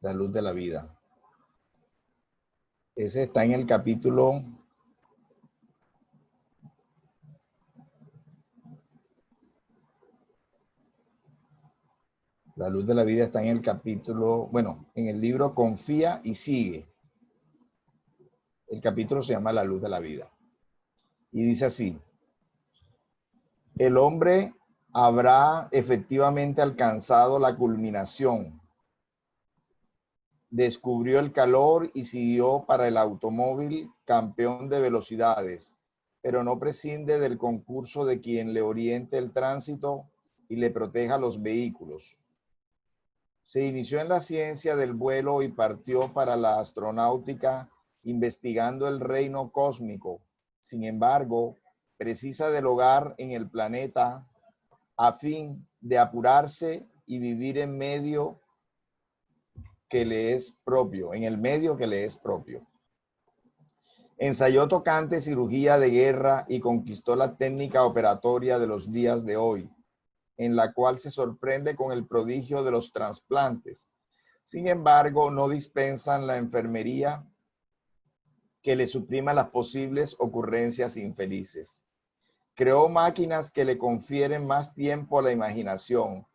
La luz de la vida. Ese está en el capítulo La luz de la vida está en el capítulo, bueno, en el libro Confía y Sigue. El capítulo se llama La luz de la vida. Y dice así: el hombre habrá efectivamente alcanzado la culminación. Descubrió el calor y siguió para el automóvil campeón de velocidades, pero no prescinde del concurso de quien le oriente el tránsito y le proteja los vehículos. Se inició en la ciencia del vuelo y partió para la astronáutica investigando el reino cósmico. Sin embargo, precisa del hogar en el planeta a fin de apurarse y vivir en medio que le es propio, en el medio que le es propio. Ensayó tocante cirugía de guerra y conquistó la técnica operatoria de los días de hoy, en la cual se sorprende con el prodigio de los trasplantes. Sin embargo, no dispensan la enfermería que le suprima las posibles ocurrencias infelices. Creó máquinas que le confieren más tiempo a la imaginación.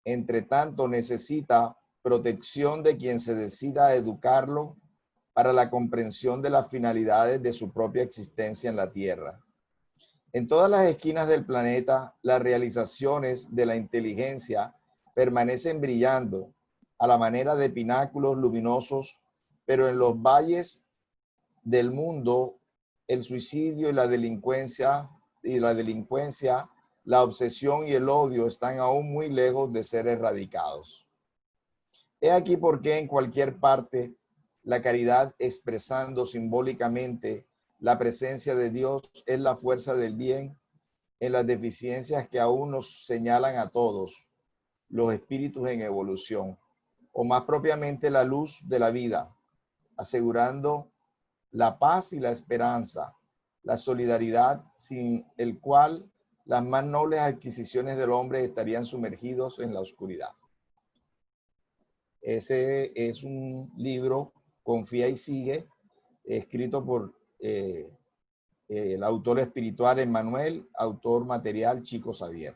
Entre tanto, necesita protección de quien se decida a educarlo para la comprensión de las finalidades de su propia existencia en la Tierra. En todas las esquinas del planeta, las realizaciones de la inteligencia permanecen brillando a la manera de pináculos luminosos, pero en los valles del mundo, el suicidio y la delincuencia, la obsesión y el odio están aún muy lejos de ser erradicados. He aquí por qué en cualquier parte la caridad, expresando simbólicamente la presencia de Dios, es la fuerza del bien en las deficiencias que aún nos señalan a todos los espíritus en evolución, o más propiamente la luz de la vida, asegurando la paz y la esperanza, la solidaridad, sin el cual las más nobles adquisiciones del hombre estarían sumergidos en la oscuridad. Ese es un libro, Confía y Sigue, escrito por el autor espiritual Emmanuel, autor material Chico Xavier.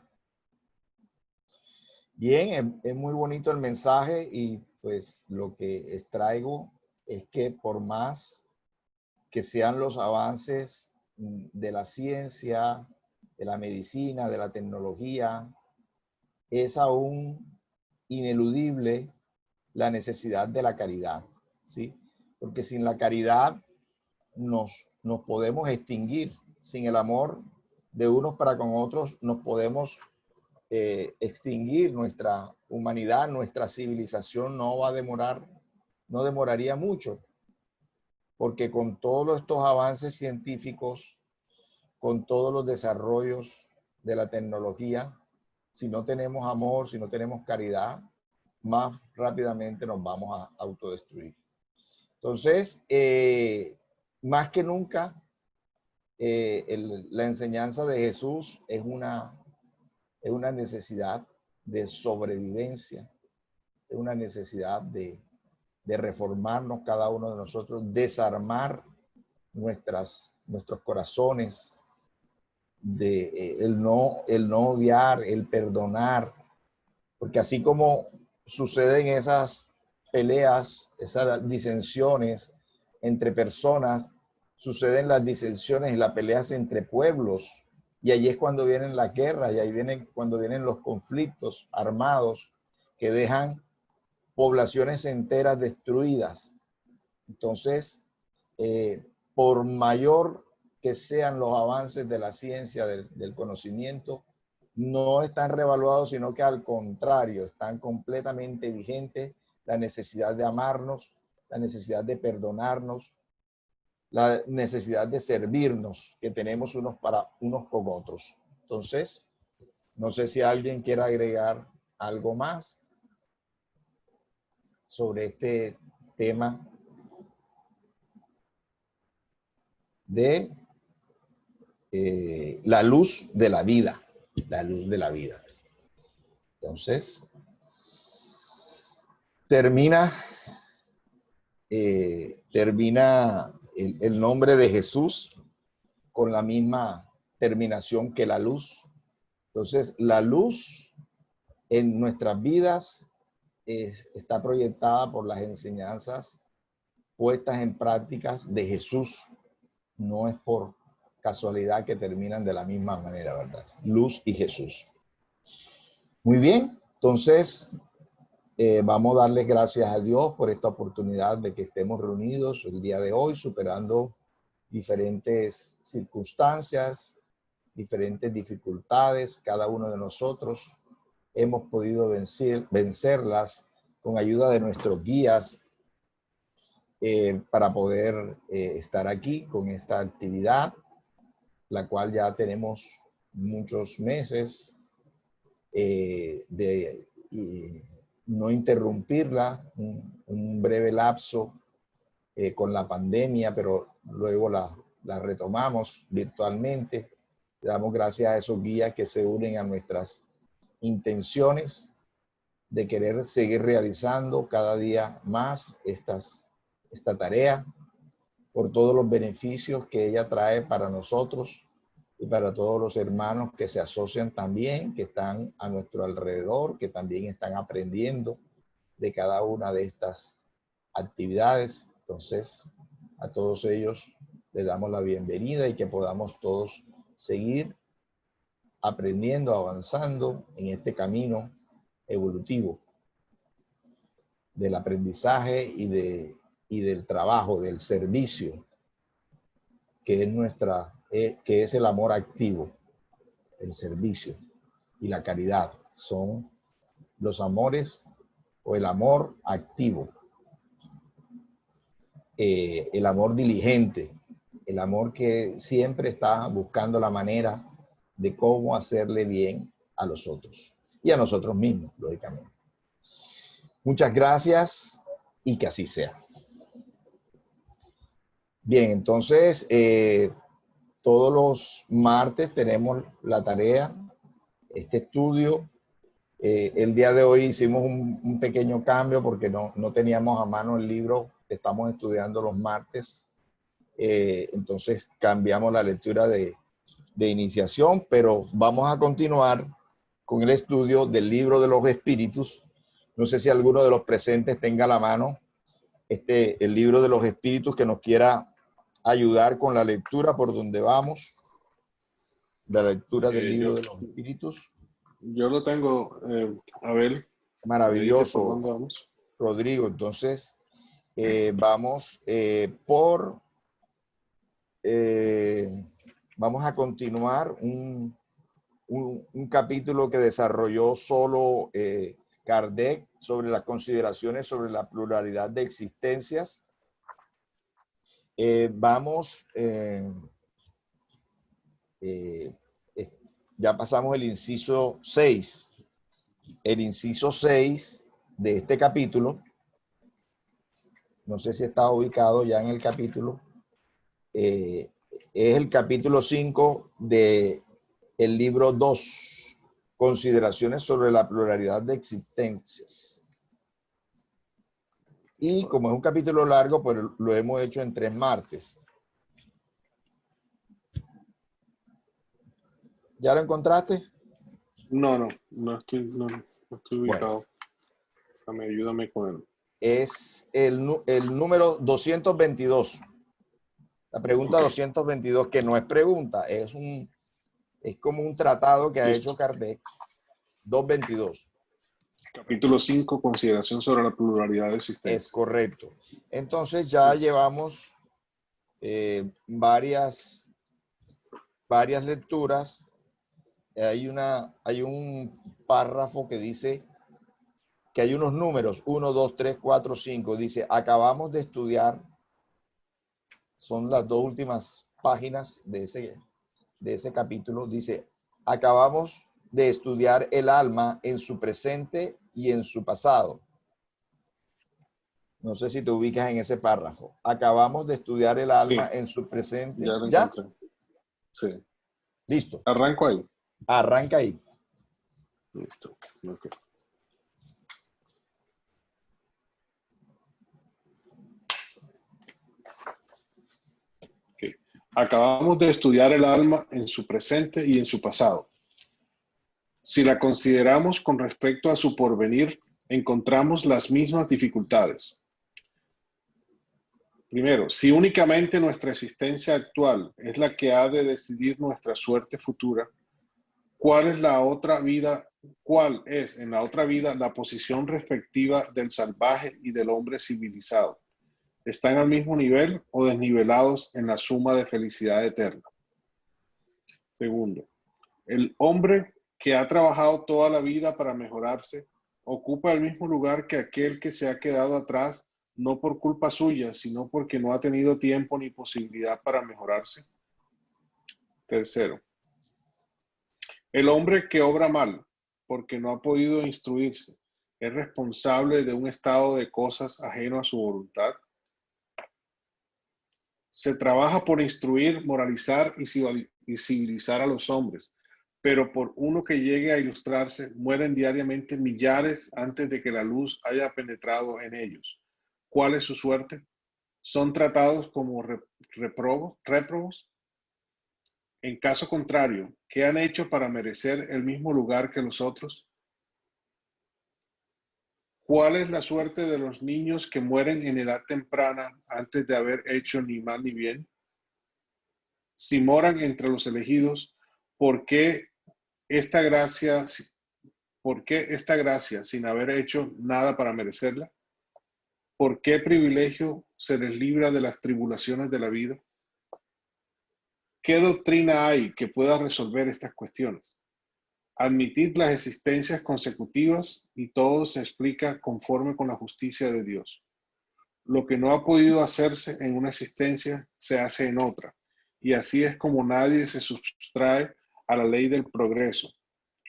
Bien, es muy bonito el mensaje y pues lo que extraigo es que por más que sean los avances de la ciencia, de la medicina, de la tecnología, es aún ineludible la necesidad de la caridad, ¿sí? Porque sin la caridad nos podemos extinguir. Sin el amor de unos para con otros nos podemos extinguir. Nuestra humanidad, nuestra civilización no demoraría mucho, porque con todos estos avances científicos, con todos los desarrollos de la tecnología, si no tenemos amor, si no tenemos caridad, más rápidamente nos vamos a autodestruir. Entonces, más que nunca, la enseñanza de Jesús es una necesidad de sobrevivencia, es una necesidad de reformarnos cada uno de nosotros, desarmar nuestros corazones, el no odiar, el perdonar, porque así como suceden esas peleas, esas disensiones entre personas, suceden las disensiones y las peleas entre pueblos, y allí es cuando vienen las guerras, y ahí cuando vienen los conflictos armados que dejan poblaciones enteras destruidas. Entonces, por mayor que sean los avances de la ciencia, del conocimiento, no están revaluados, sino que al contrario, están completamente vigentes la necesidad de amarnos, la necesidad de perdonarnos, la necesidad de servirnos que tenemos unos con otros. Entonces, no sé si alguien quiere agregar algo más sobre este tema de la luz de la vida. La luz de la vida. Entonces, termina termina el nombre de Jesús con la misma terminación que la luz. Entonces, la luz en nuestras vidas está proyectada por las enseñanzas puestas en prácticas de Jesús. No es por casualidad que terminan de la misma manera, ¿verdad? Luz y Jesús. Muy bien, entonces vamos a darles gracias a Dios por esta oportunidad de que estemos reunidos el día de hoy, superando diferentes circunstancias, diferentes dificultades. Cada uno de nosotros hemos podido vencerlas con ayuda de nuestros guías para poder estar aquí con esta actividad, la cual ya tenemos muchos meses de no interrumpirla, un breve lapso con la pandemia, pero luego la retomamos virtualmente. Le damos gracias a esos guías que se unen a nuestras intenciones de querer seguir realizando cada día más esta tarea, por todos los beneficios que ella trae para nosotros y para todos los hermanos que se asocian también, que están a nuestro alrededor, que también están aprendiendo de cada una de estas actividades. Entonces, a todos ellos les damos la bienvenida y que podamos todos seguir aprendiendo, avanzando en este camino evolutivo del aprendizaje y del trabajo, del servicio, que es el amor activo, el servicio y la caridad. Son los amores o el amor activo, el amor diligente, el amor que siempre está buscando la manera de cómo hacerle bien a los otros y a nosotros mismos, lógicamente. Muchas gracias y que así sea. Bien, entonces, todos los martes tenemos la tarea, este estudio. El día de hoy hicimos un pequeño cambio porque no teníamos a mano el libro que estamos estudiando los martes. Entonces cambiamos la lectura de iniciación, pero vamos a continuar con el estudio del libro de los espíritus. No sé si alguno de los presentes tenga a la mano el libro de los espíritus que nos quiera ayudar con la lectura por donde vamos. La lectura del libro de los espíritus. Yo lo tengo, a ver. Maravilloso, ¿Por dónde vamos? Rodrigo. Entonces, vamos vamos a continuar un capítulo que desarrolló solo Kardec sobre las consideraciones sobre la pluralidad de existencias. Ya pasamos el inciso 6. El inciso 6 de este capítulo, no sé si está ubicado ya en el capítulo, es el capítulo 5 de el libro 2, Consideraciones sobre la pluralidad de existencias. Y como es un capítulo largo, pues lo hemos hecho en 3 martes. ¿Ya lo encontraste? No estoy ubicado. Bueno, Ayúdame con él. Es el número 222. La pregunta 222, que no es pregunta, es como un tratado que ha hecho Kardec. 222. Capítulo 5, consideración sobre la pluralidad de existencias. Es correcto. Entonces ya llevamos varias lecturas. Hay un párrafo que dice que hay unos números, 1, 2, 3, 4, 5. Dice, acabamos de estudiar, son las 2 últimas páginas de ese capítulo. Dice, acabamos de estudiar el alma en su presente y en su pasado. No sé si te ubicas en ese párrafo. Acabamos de estudiar el alma en su presente. Ya lo encontré. Sí. Listo. Arranco ahí. Arranca ahí. Listo. Okay. Acabamos de estudiar el alma en su presente y en su pasado. Si la consideramos con respecto a su porvenir, encontramos las mismas dificultades. Primero, si únicamente nuestra existencia actual es la que ha de decidir nuestra suerte futura, ¿cuál es en la otra vida la posición respectiva del salvaje y del hombre civilizado? ¿Están al mismo nivel o desnivelados en la suma de felicidad eterna? Segundo, el hombre que ha trabajado toda la vida para mejorarse ocupa el mismo lugar que aquel que se ha quedado atrás, no por culpa suya, sino porque no ha tenido tiempo ni posibilidad para mejorarse. Tercero, el hombre que obra mal porque no ha podido instruirse, ¿es responsable de un estado de cosas ajeno a su voluntad? Se trabaja por instruir, moralizar y civilizar a los hombres, pero por uno que llegue a ilustrarse, mueren diariamente millares antes de que la luz haya penetrado en ellos. ¿Cuál es su suerte? ¿Son tratados como réprobos? En caso contrario, ¿qué han hecho para merecer el mismo lugar que los otros? ¿Cuál es la suerte de los niños que mueren en edad temprana antes de haber hecho ni mal ni bien? Si moran entre los elegidos, ¿por qué esta gracia, sin haber hecho nada para merecerla? ¿Por qué privilegio se les libra de las tribulaciones de la vida? ¿Qué doctrina hay que pueda resolver estas cuestiones? Admitid las existencias consecutivas y todo se explica conforme con la justicia de Dios. Lo que no ha podido hacerse en una existencia se hace en otra, y así es como nadie se sustrae a la ley del progreso,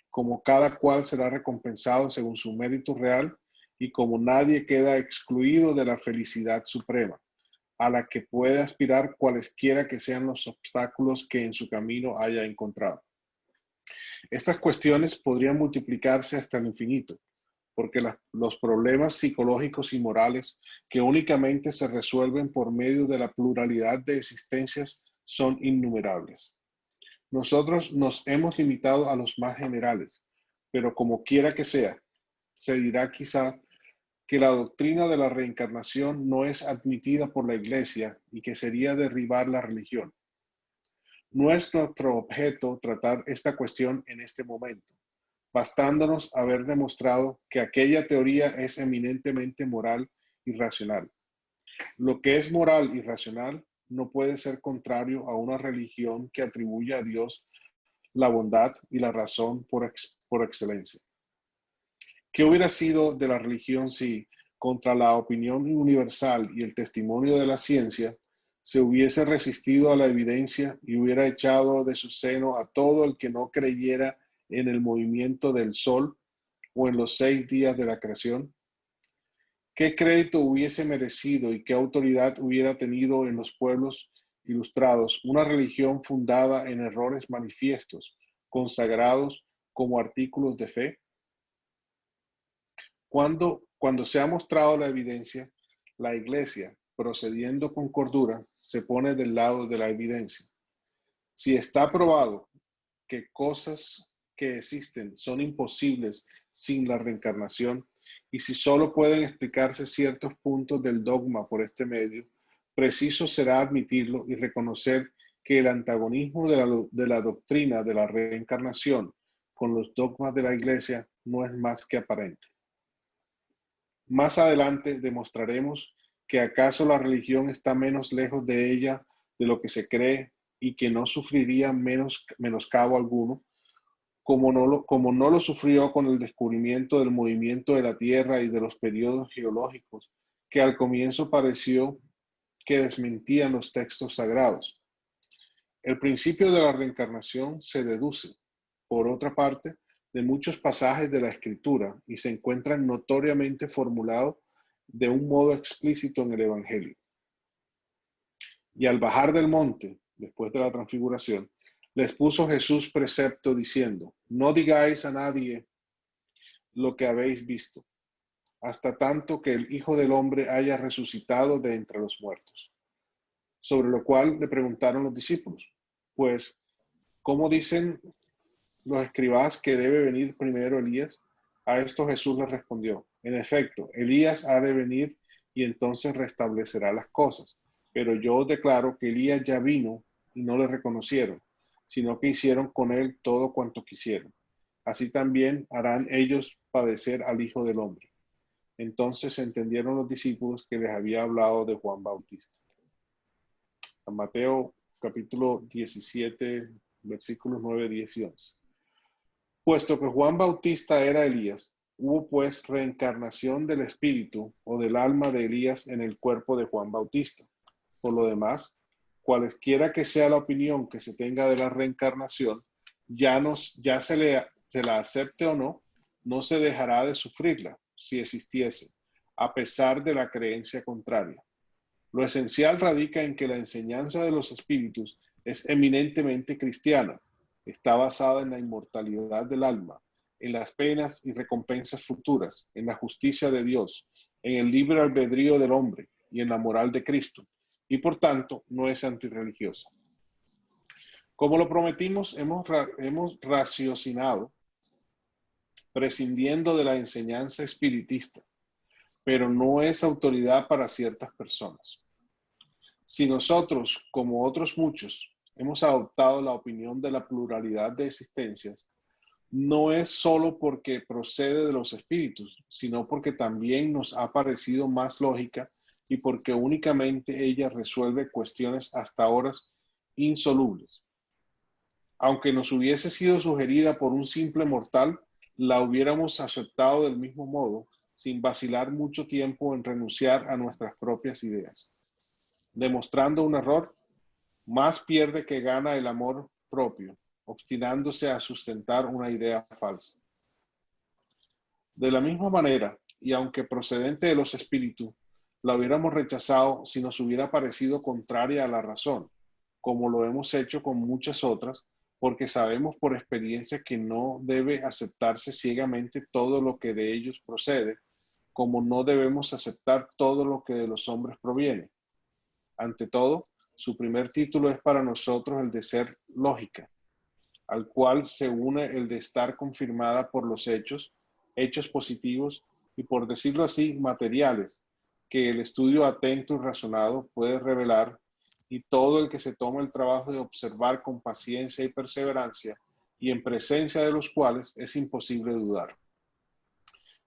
como cada cual será recompensado según su mérito real y como nadie queda excluido de la felicidad suprema, a la que puede aspirar cualesquiera que sean los obstáculos que en su camino haya encontrado. Estas cuestiones podrían multiplicarse hasta el infinito, porque los problemas psicológicos y morales que únicamente se resuelven por medio de la pluralidad de existencias son innumerables. Nosotros nos hemos limitado a los más generales, pero como quiera que sea, se dirá quizás que la doctrina de la reencarnación no es admitida por la Iglesia y que sería derribar la religión. No es nuestro objeto tratar esta cuestión en este momento, bastándonos haber demostrado que aquella teoría es eminentemente moral y racional. Lo que es moral y racional no puede ser contrario a una religión que atribuye a Dios la bondad y la razón por excelencia. ¿Qué hubiera sido de la religión si, contra la opinión universal y el testimonio de la ciencia, se hubiese resistido a la evidencia y hubiera echado de su seno a todo el que no creyera en el movimiento del sol o en los 6 días de la creación? ¿Qué crédito hubiese merecido y qué autoridad hubiera tenido en los pueblos ilustrados una religión fundada en errores manifiestos, consagrados como artículos de fe? Cuando se ha mostrado la evidencia, la Iglesia, procediendo con cordura, se pone del lado de la evidencia. Si está probado que cosas que existen son imposibles sin la reencarnación, y si solo pueden explicarse ciertos puntos del dogma por este medio, preciso será admitirlo y reconocer que el antagonismo de la doctrina de la reencarnación con los dogmas de la Iglesia no es más que aparente. Más adelante demostraremos que acaso la religión está menos lejos de ella de lo que se cree y que no sufriría menoscabo alguno, como no lo sufrió con el descubrimiento del movimiento de la Tierra y de los periodos geológicos, que al comienzo pareció que desmentían los textos sagrados. El principio de la reencarnación se deduce, por otra parte, de muchos pasajes de la Escritura y se encuentra notoriamente formulado de un modo explícito en el Evangelio. Y al bajar del monte, después de la transfiguración, les puso Jesús precepto diciendo: no digáis a nadie lo que habéis visto, hasta tanto que el Hijo del Hombre haya resucitado de entre los muertos. sobre lo cual le preguntaron los discípulos, pues, ¿cómo dicen los escribas que debe venir primero Elías? A esto Jesús les respondió, en efecto, Elías ha de venir y entonces restablecerá las cosas. Pero yo os declaro que Elías ya vino y no le reconocieron, sino que hicieron con él todo cuanto quisieron. Así también harán ellos padecer al Hijo del Hombre. Entonces entendieron los discípulos que les había hablado de Juan Bautista. San Mateo capítulo 17, versículos 9, 10 y 11. Puesto que Juan Bautista era Elías, hubo pues reencarnación del espíritu o del alma de Elías en el cuerpo de Juan Bautista. Por lo demás, cualesquiera que sea la opinión que se tenga de la reencarnación, ya se la acepte o no, no se dejará de sufrirla, si existiese, a pesar de la creencia contraria. Lo esencial radica en que la enseñanza de los espíritus es eminentemente cristiana. Está basada en la inmortalidad del alma, en las penas y recompensas futuras, en la justicia de Dios, en el libre albedrío del hombre y en la moral de Cristo, y por tanto no es antirreligiosa. Como lo prometimos, hemos raciocinado prescindiendo de la enseñanza espiritista, pero no es autoridad para ciertas personas. Si nosotros, como otros muchos, hemos adoptado la opinión de la pluralidad de existencias, no es solo porque procede de los espíritus, sino porque también nos ha parecido más lógica y porque únicamente ella resuelve cuestiones hasta ahora insolubles. Aunque nos hubiese sido sugerida por un simple mortal, la hubiéramos aceptado del mismo modo, sin vacilar mucho tiempo en renunciar a nuestras propias ideas. Demostrando un error, más pierde que gana el amor propio, obstinándose a sustentar una idea falsa. De la misma manera, y aunque procedente de los espíritus, la hubiéramos rechazado si nos hubiera parecido contraria a la razón, como lo hemos hecho con muchas otras, porque sabemos por experiencia que no debe aceptarse ciegamente todo lo que de ellos procede, como no debemos aceptar todo lo que de los hombres proviene. Ante todo, su primer título es para nosotros el de ser lógica, al cual se une el de estar confirmada por los hechos positivos y, por decirlo así, materiales, que el estudio atento y razonado puede revelar, y todo el que se toma el trabajo de observar con paciencia y perseverancia, y en presencia de los cuales es imposible dudar.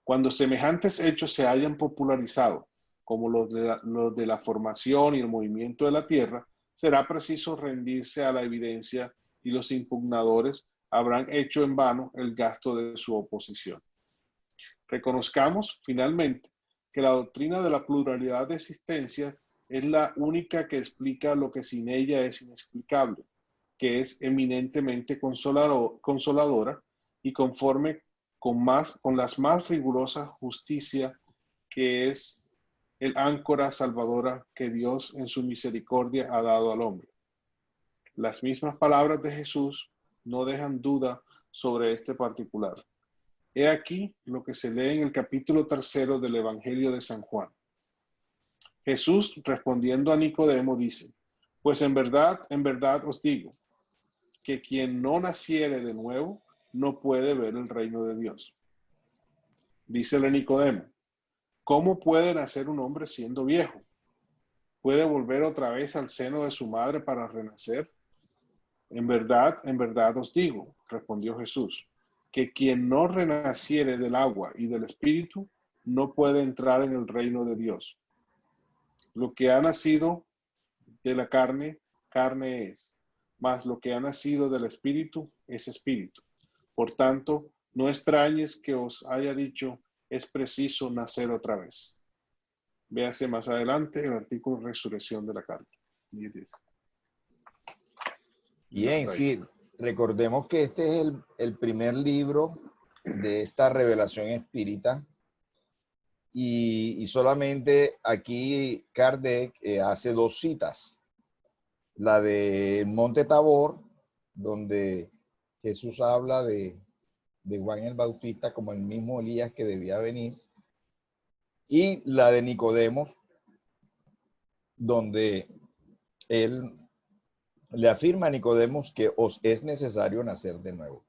Cuando semejantes hechos se hayan popularizado, como los de la formación y el movimiento de la Tierra, será preciso rendirse a la evidencia y los impugnadores habrán hecho en vano el gasto de su oposición. Reconozcamos, finalmente, que la doctrina de la pluralidad de existencias es la única que explica lo que sin ella es inexplicable, que es eminentemente consoladora y conforme con las más rigurosas justicia, que es el áncora salvadora que Dios en su misericordia ha dado al hombre. Las mismas palabras de Jesús no dejan duda sobre este particular. He aquí lo que se lee en el capítulo 3 del Evangelio de San Juan. Jesús, respondiendo a Nicodemo, dice, pues en verdad os digo, que quien no naciere de nuevo no puede ver el reino de Dios. Dícele Nicodemo, ¿cómo puede nacer un hombre siendo viejo? ¿Puede volver otra vez al seno de su madre para renacer? En verdad os digo, respondió Jesús, que quien no renaciere del agua y del espíritu no puede entrar en el reino de Dios. Lo que ha nacido de la carne, carne es, mas lo que ha nacido del espíritu es espíritu. Por tanto, no extrañes que os haya dicho, es preciso nacer otra vez. Véase más adelante el artículo Resurrección de la carne. Bien, sí, recordemos que este es el primer libro de esta revelación espírita y solamente aquí Kardec hace dos citas. La de Monte Tabor, donde Jesús habla de Juan el Bautista como el mismo Elías que debía venir, y la de Nicodemo, donde él le afirma a Nicodemos que os es necesario nacer de nuevo.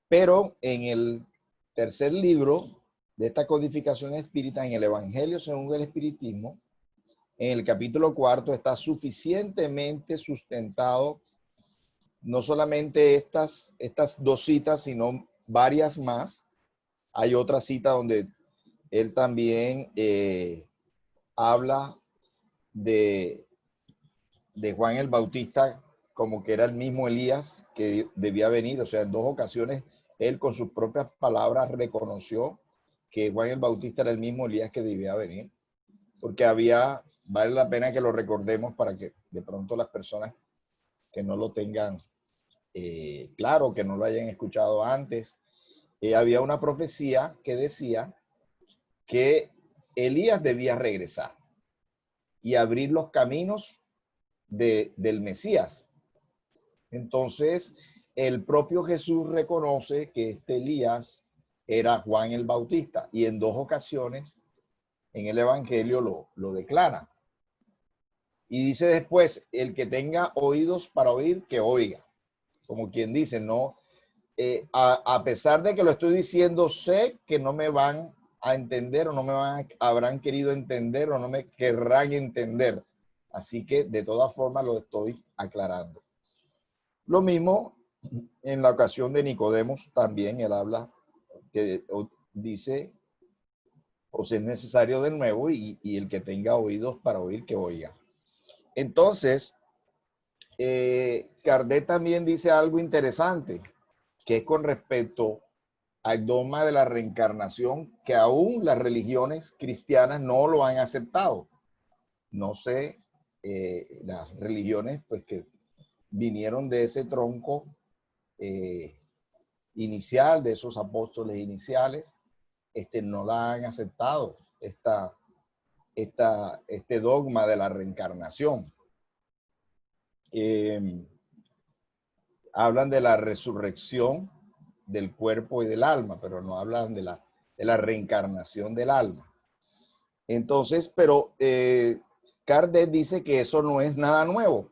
Pero en el tercer libro de esta codificación espírita, en el Evangelio según el Espiritismo, en el capítulo 4 está suficientemente sustentado no solamente estas dos citas, sino varias más. Hay otra cita donde él también habla de Juan el Bautista como que era el mismo Elías que debía venir. O sea, en dos ocasiones él con sus propias palabras reconoció que Juan el Bautista era el mismo Elías que debía venir. Porque vale la pena que lo recordemos para que de pronto las personas que no lo tengan claro, que no lo hayan escuchado antes, había una profecía que decía que Elías debía regresar y abrir los caminos del Mesías. Entonces, el propio Jesús reconoce que este Elías era Juan el Bautista y en dos ocasiones en el Evangelio lo declara. Y dice después, el que tenga oídos para oír, que oiga. Como quien dice, no, a pesar de que lo estoy diciendo, sé que no me van a entender o no habrán querido entender o no me querrán entender. Así que de todas formas lo estoy aclarando. Lo mismo en la ocasión de Nicodemos, también él habla, que dice, os es necesario de nuevo y el que tenga oídos para oír, que oiga. Entonces, Kardec también dice algo interesante, que es con respecto al dogma de la reencarnación, que aún las religiones cristianas no lo han aceptado. No sé, las religiones pues que vinieron de ese tronco inicial, de esos apóstoles iniciales, no la han aceptado, este dogma de la reencarnación. Hablan de la resurrección del cuerpo y del alma, pero no hablan de la reencarnación del alma. Entonces, pero Kardec dice que eso no es nada nuevo.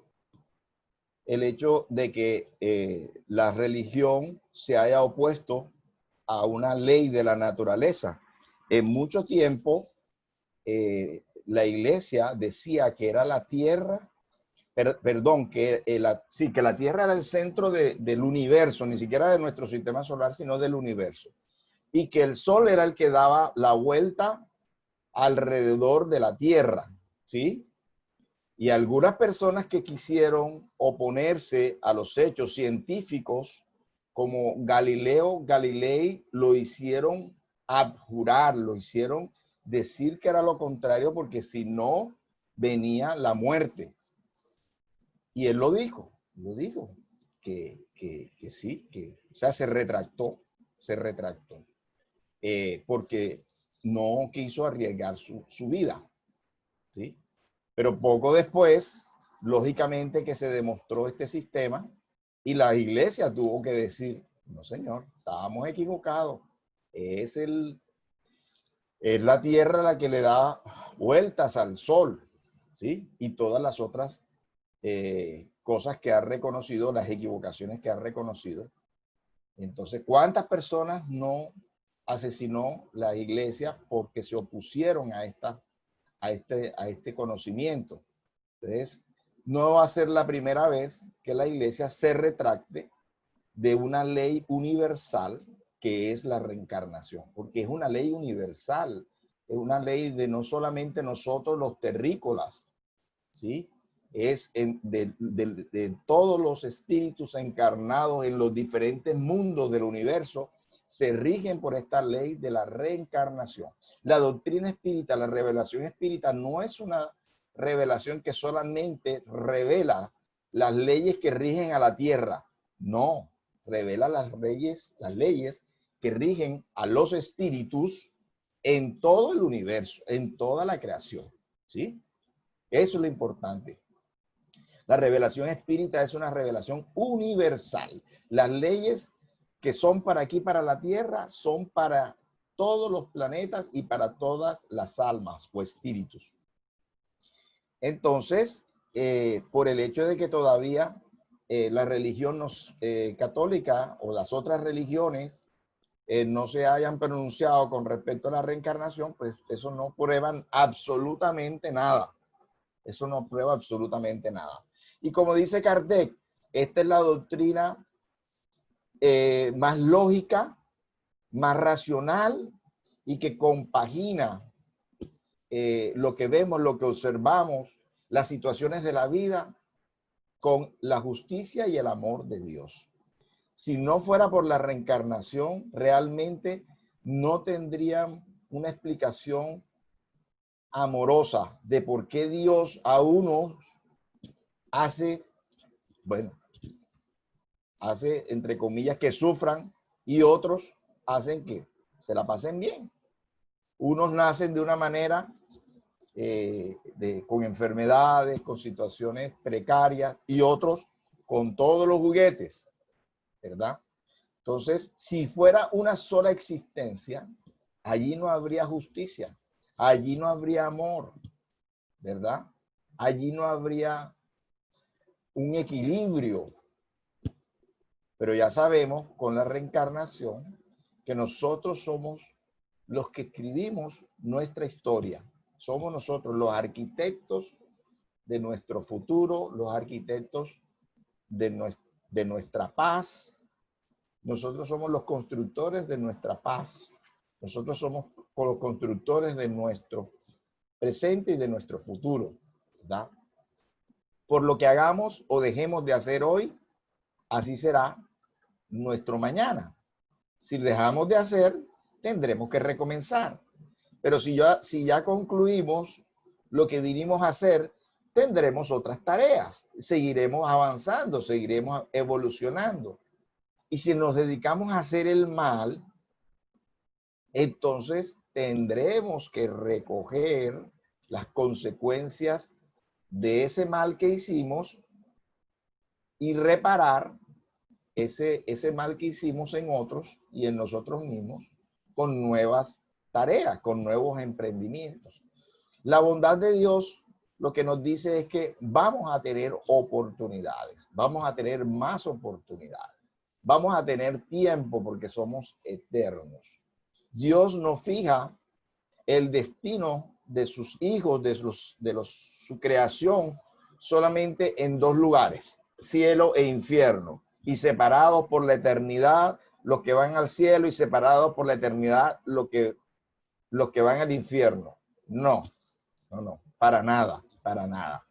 El hecho de que la religión se haya opuesto a una ley de la naturaleza. En mucho tiempo, la iglesia decía que era la tierra, perdón, que la tierra era el centro del universo, ni siquiera de nuestro sistema solar, sino del universo. Y que el sol era el que daba la vuelta alrededor de la tierra, ¿sí? Y algunas personas que quisieron oponerse a los hechos científicos, como Galileo Galilei, lo hicieron abjurar, lo hicieron decir que era lo contrario, porque si no, venía la muerte. Y él lo dijo, que sí, o sea, se retractó, porque no quiso arriesgar su vida, ¿sí? Pero poco después, lógicamente que se demostró este sistema y la iglesia tuvo que decir, no señor, estábamos equivocados, es la tierra la que le da vueltas al sol, ¿sí? Y todas las otras cosas que ha reconocido, las equivocaciones que ha reconocido. Entonces, ¿cuántas personas no asesinó la iglesia porque se opusieron a este conocimiento? Entonces, no va a ser la primera vez que la iglesia se retracte de una ley universal que es la reencarnación, porque es una ley universal, es una ley de no solamente nosotros los terrícolas, ¿sí? Es de todos los espíritus encarnados en los diferentes mundos del universo, se rigen por esta ley de la reencarnación. La doctrina espírita, la revelación espírita no es una revelación que solamente revela las leyes que rigen a la tierra, no, revela las leyes que rigen a los espíritus en todo el universo, en toda la creación, ¿sí? Eso es lo importante. La revelación espírita es una revelación universal. Las leyes que son para aquí, para la tierra, son para todos los planetas y para todas las almas o espíritus. Entonces, por el hecho de que todavía la religión católica o las otras religiones no se hayan pronunciado con respecto a la reencarnación, pues eso no prueba absolutamente nada. Eso no prueba absolutamente nada. Y como dice Kardec, esta es la doctrina más lógica, más racional y que compagina lo que vemos, lo que observamos, las situaciones de la vida con la justicia y el amor de Dios. Si no fuera por la reencarnación, realmente no tendrían una explicación amorosa de por qué Dios a unos hace, bueno, hace entre comillas que sufran y otros hacen que se la pasen bien. Unos nacen de una manera con enfermedades, con situaciones precarias y otros con todos los juguetes, ¿verdad? Entonces, si fuera una sola existencia, allí no habría justicia, allí no habría amor, ¿verdad? Allí no habría un equilibrio. Pero ya sabemos con la reencarnación que nosotros somos los que escribimos nuestra historia. Somos nosotros los arquitectos de nuestro futuro, los arquitectos de nuestra paz. Nosotros somos los constructores de nuestra paz. Nosotros somos los constructores de nuestro presente y de nuestro futuro, ¿verdad? Por lo que hagamos o dejemos de hacer hoy, así será nuestro mañana. Si dejamos de hacer, tendremos que recomenzar. Pero si ya concluimos lo que vinimos a hacer, tendremos otras tareas. Seguiremos avanzando, seguiremos evolucionando. Y si nos dedicamos a hacer el mal, entonces tendremos que recoger las consecuencias de ese mal que hicimos y reparar ese mal que hicimos en otros y en nosotros mismos con nuevas tareas, con nuevos emprendimientos. La bondad de Dios lo que nos dice es que vamos a tener oportunidades, vamos a tener más oportunidades, vamos a tener tiempo porque somos eternos. Dios nos fija el destino de sus hijos, su creación, solamente en dos lugares, cielo e infierno, y separados por la eternidad los que van al cielo y separados por la eternidad los que van al infierno. No, para nada, para nada.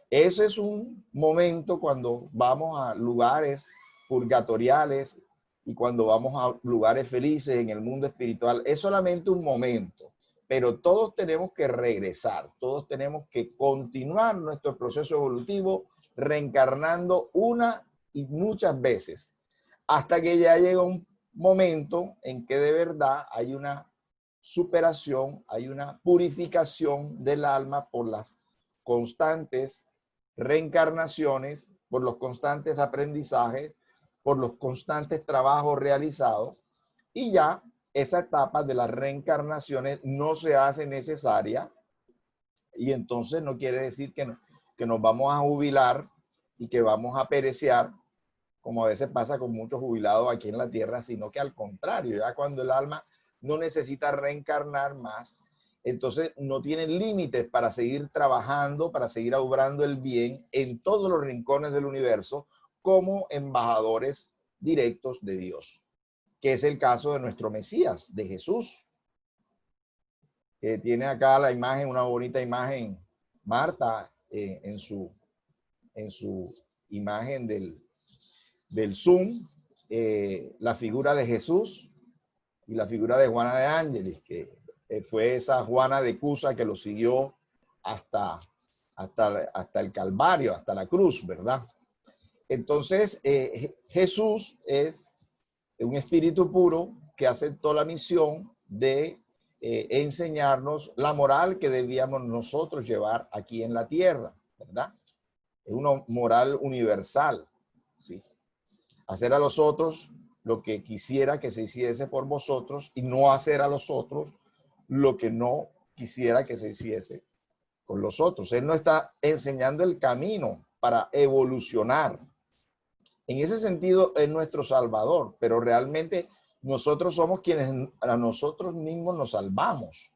Ese es un momento cuando vamos a lugares purgatoriales y cuando vamos a lugares felices en el mundo espiritual. Es solamente un momento, pero todos tenemos que regresar, todos tenemos que continuar nuestro proceso evolutivo reencarnando una y muchas veces hasta que ya llega un momento en que de verdad hay una superación, hay una purificación del alma por las constantes reencarnaciones, por los constantes aprendizajes, por los constantes trabajos realizados, y ya esa etapa de las reencarnaciones no se hace necesaria, y entonces no quiere decir que nos vamos a jubilar y que vamos a perecer, como a veces pasa con muchos jubilados aquí en la tierra, sino que al contrario, ya cuando el alma no necesita reencarnar más, entonces no tienen límites para seguir trabajando, para seguir obrando el bien en todos los rincones del universo como embajadores directos de Dios, que es el caso de nuestro Mesías, de Jesús, que tiene acá la imagen, una bonita imagen, Marta, en su imagen del Zoom, la figura de Jesús y la figura de Juana de Ángeles, que fue esa Juana de Cusa que lo siguió hasta el Calvario, hasta la cruz, ¿verdad? Entonces, Jesús es un espíritu puro que aceptó la misión de enseñarnos la moral que debíamos nosotros llevar aquí en la tierra, ¿verdad? Es una moral universal, ¿sí? Hacer a los otros lo que quisiera que se hiciese por vosotros y no hacer a los otros lo que no quisiera que se hiciese con los otros. Él nos está enseñando el camino para evolucionar. En ese sentido, es nuestro Salvador, pero realmente nosotros somos quienes a nosotros mismos nos salvamos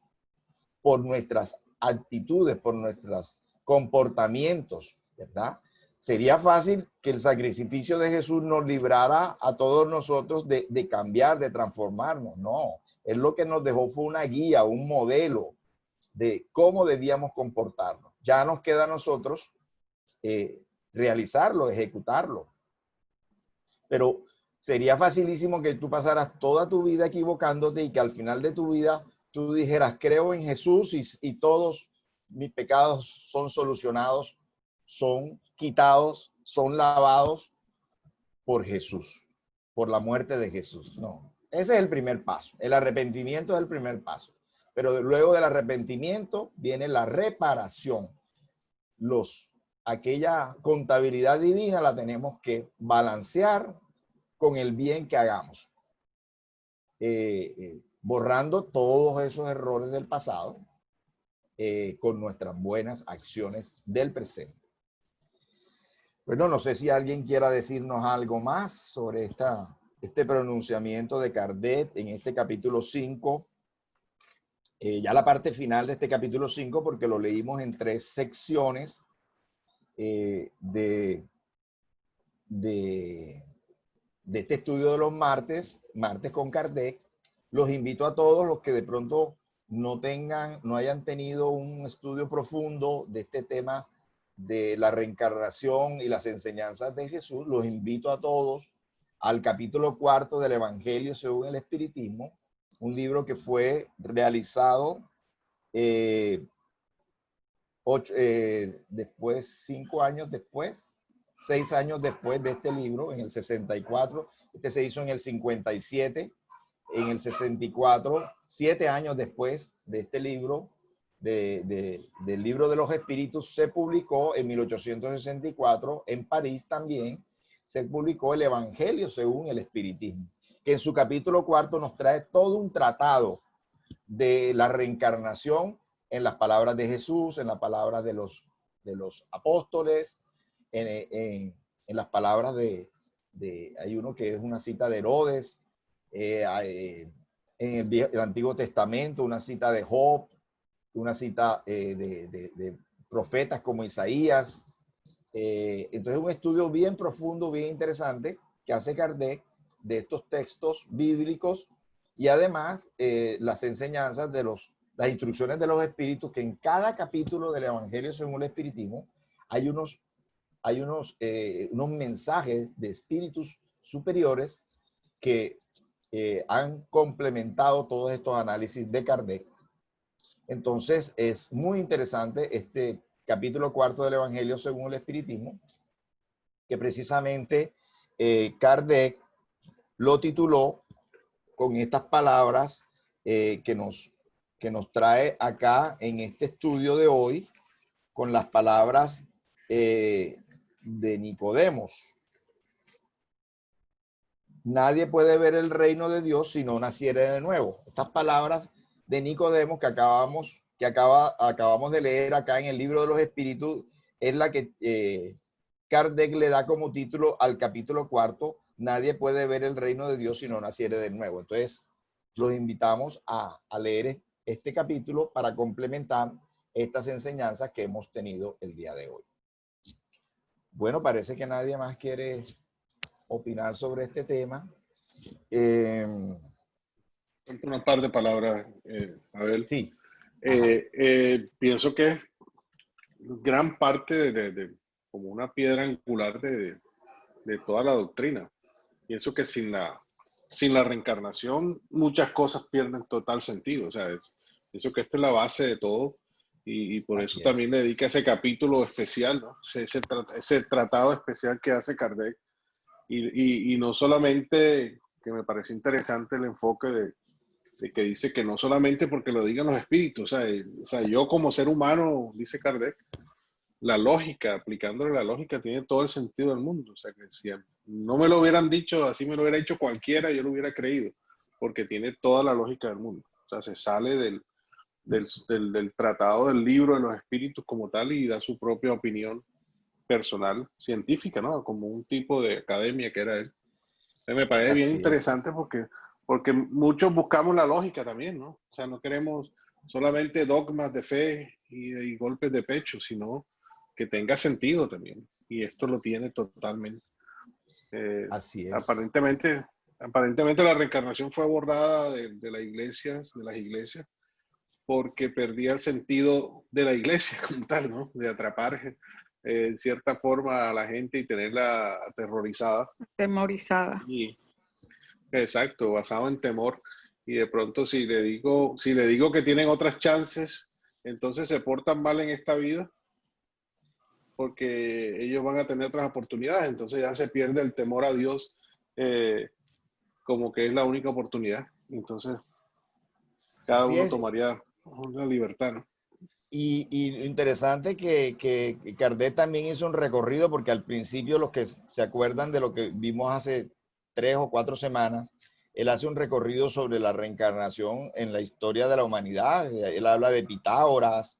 por nuestras actitudes, por nuestros comportamientos, ¿verdad? Sería fácil que el sacrificio de Jesús nos librara a todos nosotros de cambiar, de transformarnos. No, Él lo que nos dejó fue una guía, un modelo de cómo debíamos comportarnos. Ya nos queda a nosotros realizarlo, ejecutarlo. Pero sería facilísimo que tú pasaras toda tu vida equivocándote y que al final de tu vida tú dijeras, creo en Jesús y todos mis pecados son solucionados, son quitados, son lavados por Jesús, por la muerte de Jesús. No, ese es el primer paso. El arrepentimiento es el primer paso. Pero luego del arrepentimiento viene la reparación. Aquella contabilidad divina la tenemos que balancear con el bien que hagamos, borrando todos esos errores del pasado con nuestras buenas acciones del presente. Bueno, no sé si alguien quiera decirnos algo más sobre este pronunciamiento de Kardec en este capítulo 5, ya la parte final de este capítulo 5, porque lo leímos en 3 secciones de este estudio de los martes con Kardec. Los invito a todos los que de pronto no hayan tenido un estudio profundo de este tema de la reencarnación y las enseñanzas de Jesús, los invito a todos al capítulo 4 del Evangelio según el Espiritismo, un libro que fue realizado después, 5 años después, 6 años después de este libro, en el 64. Este se hizo en el 57, en el 64, 7 años después de este libro, del libro de los espíritus, se publicó en 1864, en París también, se publicó el Evangelio según el Espiritismo, que en su capítulo 4 nos trae todo un tratado de la reencarnación en las palabras de Jesús, en las palabras de los apóstoles, en las palabras hay uno que es una cita de Herodes, en el Antiguo Testamento, una cita de Job, una cita de profetas como Isaías. Entonces, un estudio bien profundo, bien interesante que hace Kardec de estos textos bíblicos y además las enseñanzas las instrucciones de los espíritus, que en cada capítulo del Evangelio según el Espiritismo hay unos mensajes de espíritus superiores que han complementado todos estos análisis de Kardec. Entonces es muy interesante este capítulo 4 del Evangelio según el Espiritismo, que precisamente Kardec lo tituló con estas palabras que nos trae acá en este estudio de hoy, con las palabras de Nicodemos. Nadie puede ver el reino de Dios si no naciere de nuevo. Estas palabras de Nicodemos que acabamos de leer acá en el libro de los espíritus es la que Kardec le da como título al capítulo 4. Nadie puede ver el reino de Dios si no naciere de nuevo. Entonces, los invitamos a leer este capítulo para complementar estas enseñanzas que hemos tenido el día de hoy. Bueno, parece que nadie más quiere opinar sobre este tema. Una par de palabras, Abel. Sí. Pienso que es gran parte como una piedra angular de toda la doctrina. Pienso que sin la reencarnación muchas cosas pierden total sentido. O sea, pienso que esta es la base de todo y por eso también le dedica ese capítulo especial, ¿no? Ese tratado especial que hace Kardec. Y no solamente, que me parece interesante el enfoque de que dice que no solamente porque lo digan los espíritus, o sea, yo como ser humano, dice Kardec, la lógica, aplicándole la lógica, tiene todo el sentido del mundo. O sea, que si no me lo hubieran dicho, así me lo hubiera dicho cualquiera, yo lo hubiera creído, porque tiene toda la lógica del mundo. O sea, se sale del tratado del libro de los espíritus como tal y da su propia opinión personal, científica, ¿no? Como un tipo de academia que era él. Me parece bien Así es. interesante porque muchos buscamos la lógica también, ¿no? O sea, no queremos solamente dogmas de fe y golpes de pecho, sino que tenga sentido también. Y esto lo tiene totalmente. Eh, Así es. aparentemente la reencarnación fue borrada de las iglesias, porque perdía el sentido de la iglesia como tal, ¿no? De atrapar en cierta forma a la gente y tenerla aterrorizada. Temorizada. Y, exacto, basado en temor. Y de pronto si le digo que tienen otras chances, entonces se portan mal en esta vida porque ellos van a tener otras oportunidades. Entonces ya se pierde el temor a Dios eh, como que es la única oportunidad. Entonces cada Así uno es. tomaría una libertad, ¿no? Y lo interesante que Kardec también hizo un recorrido, porque al principio los que se acuerdan de lo que vimos hace 3 o 4 semanas, él hace un recorrido sobre la reencarnación en la historia de la humanidad. Él habla de Pitágoras,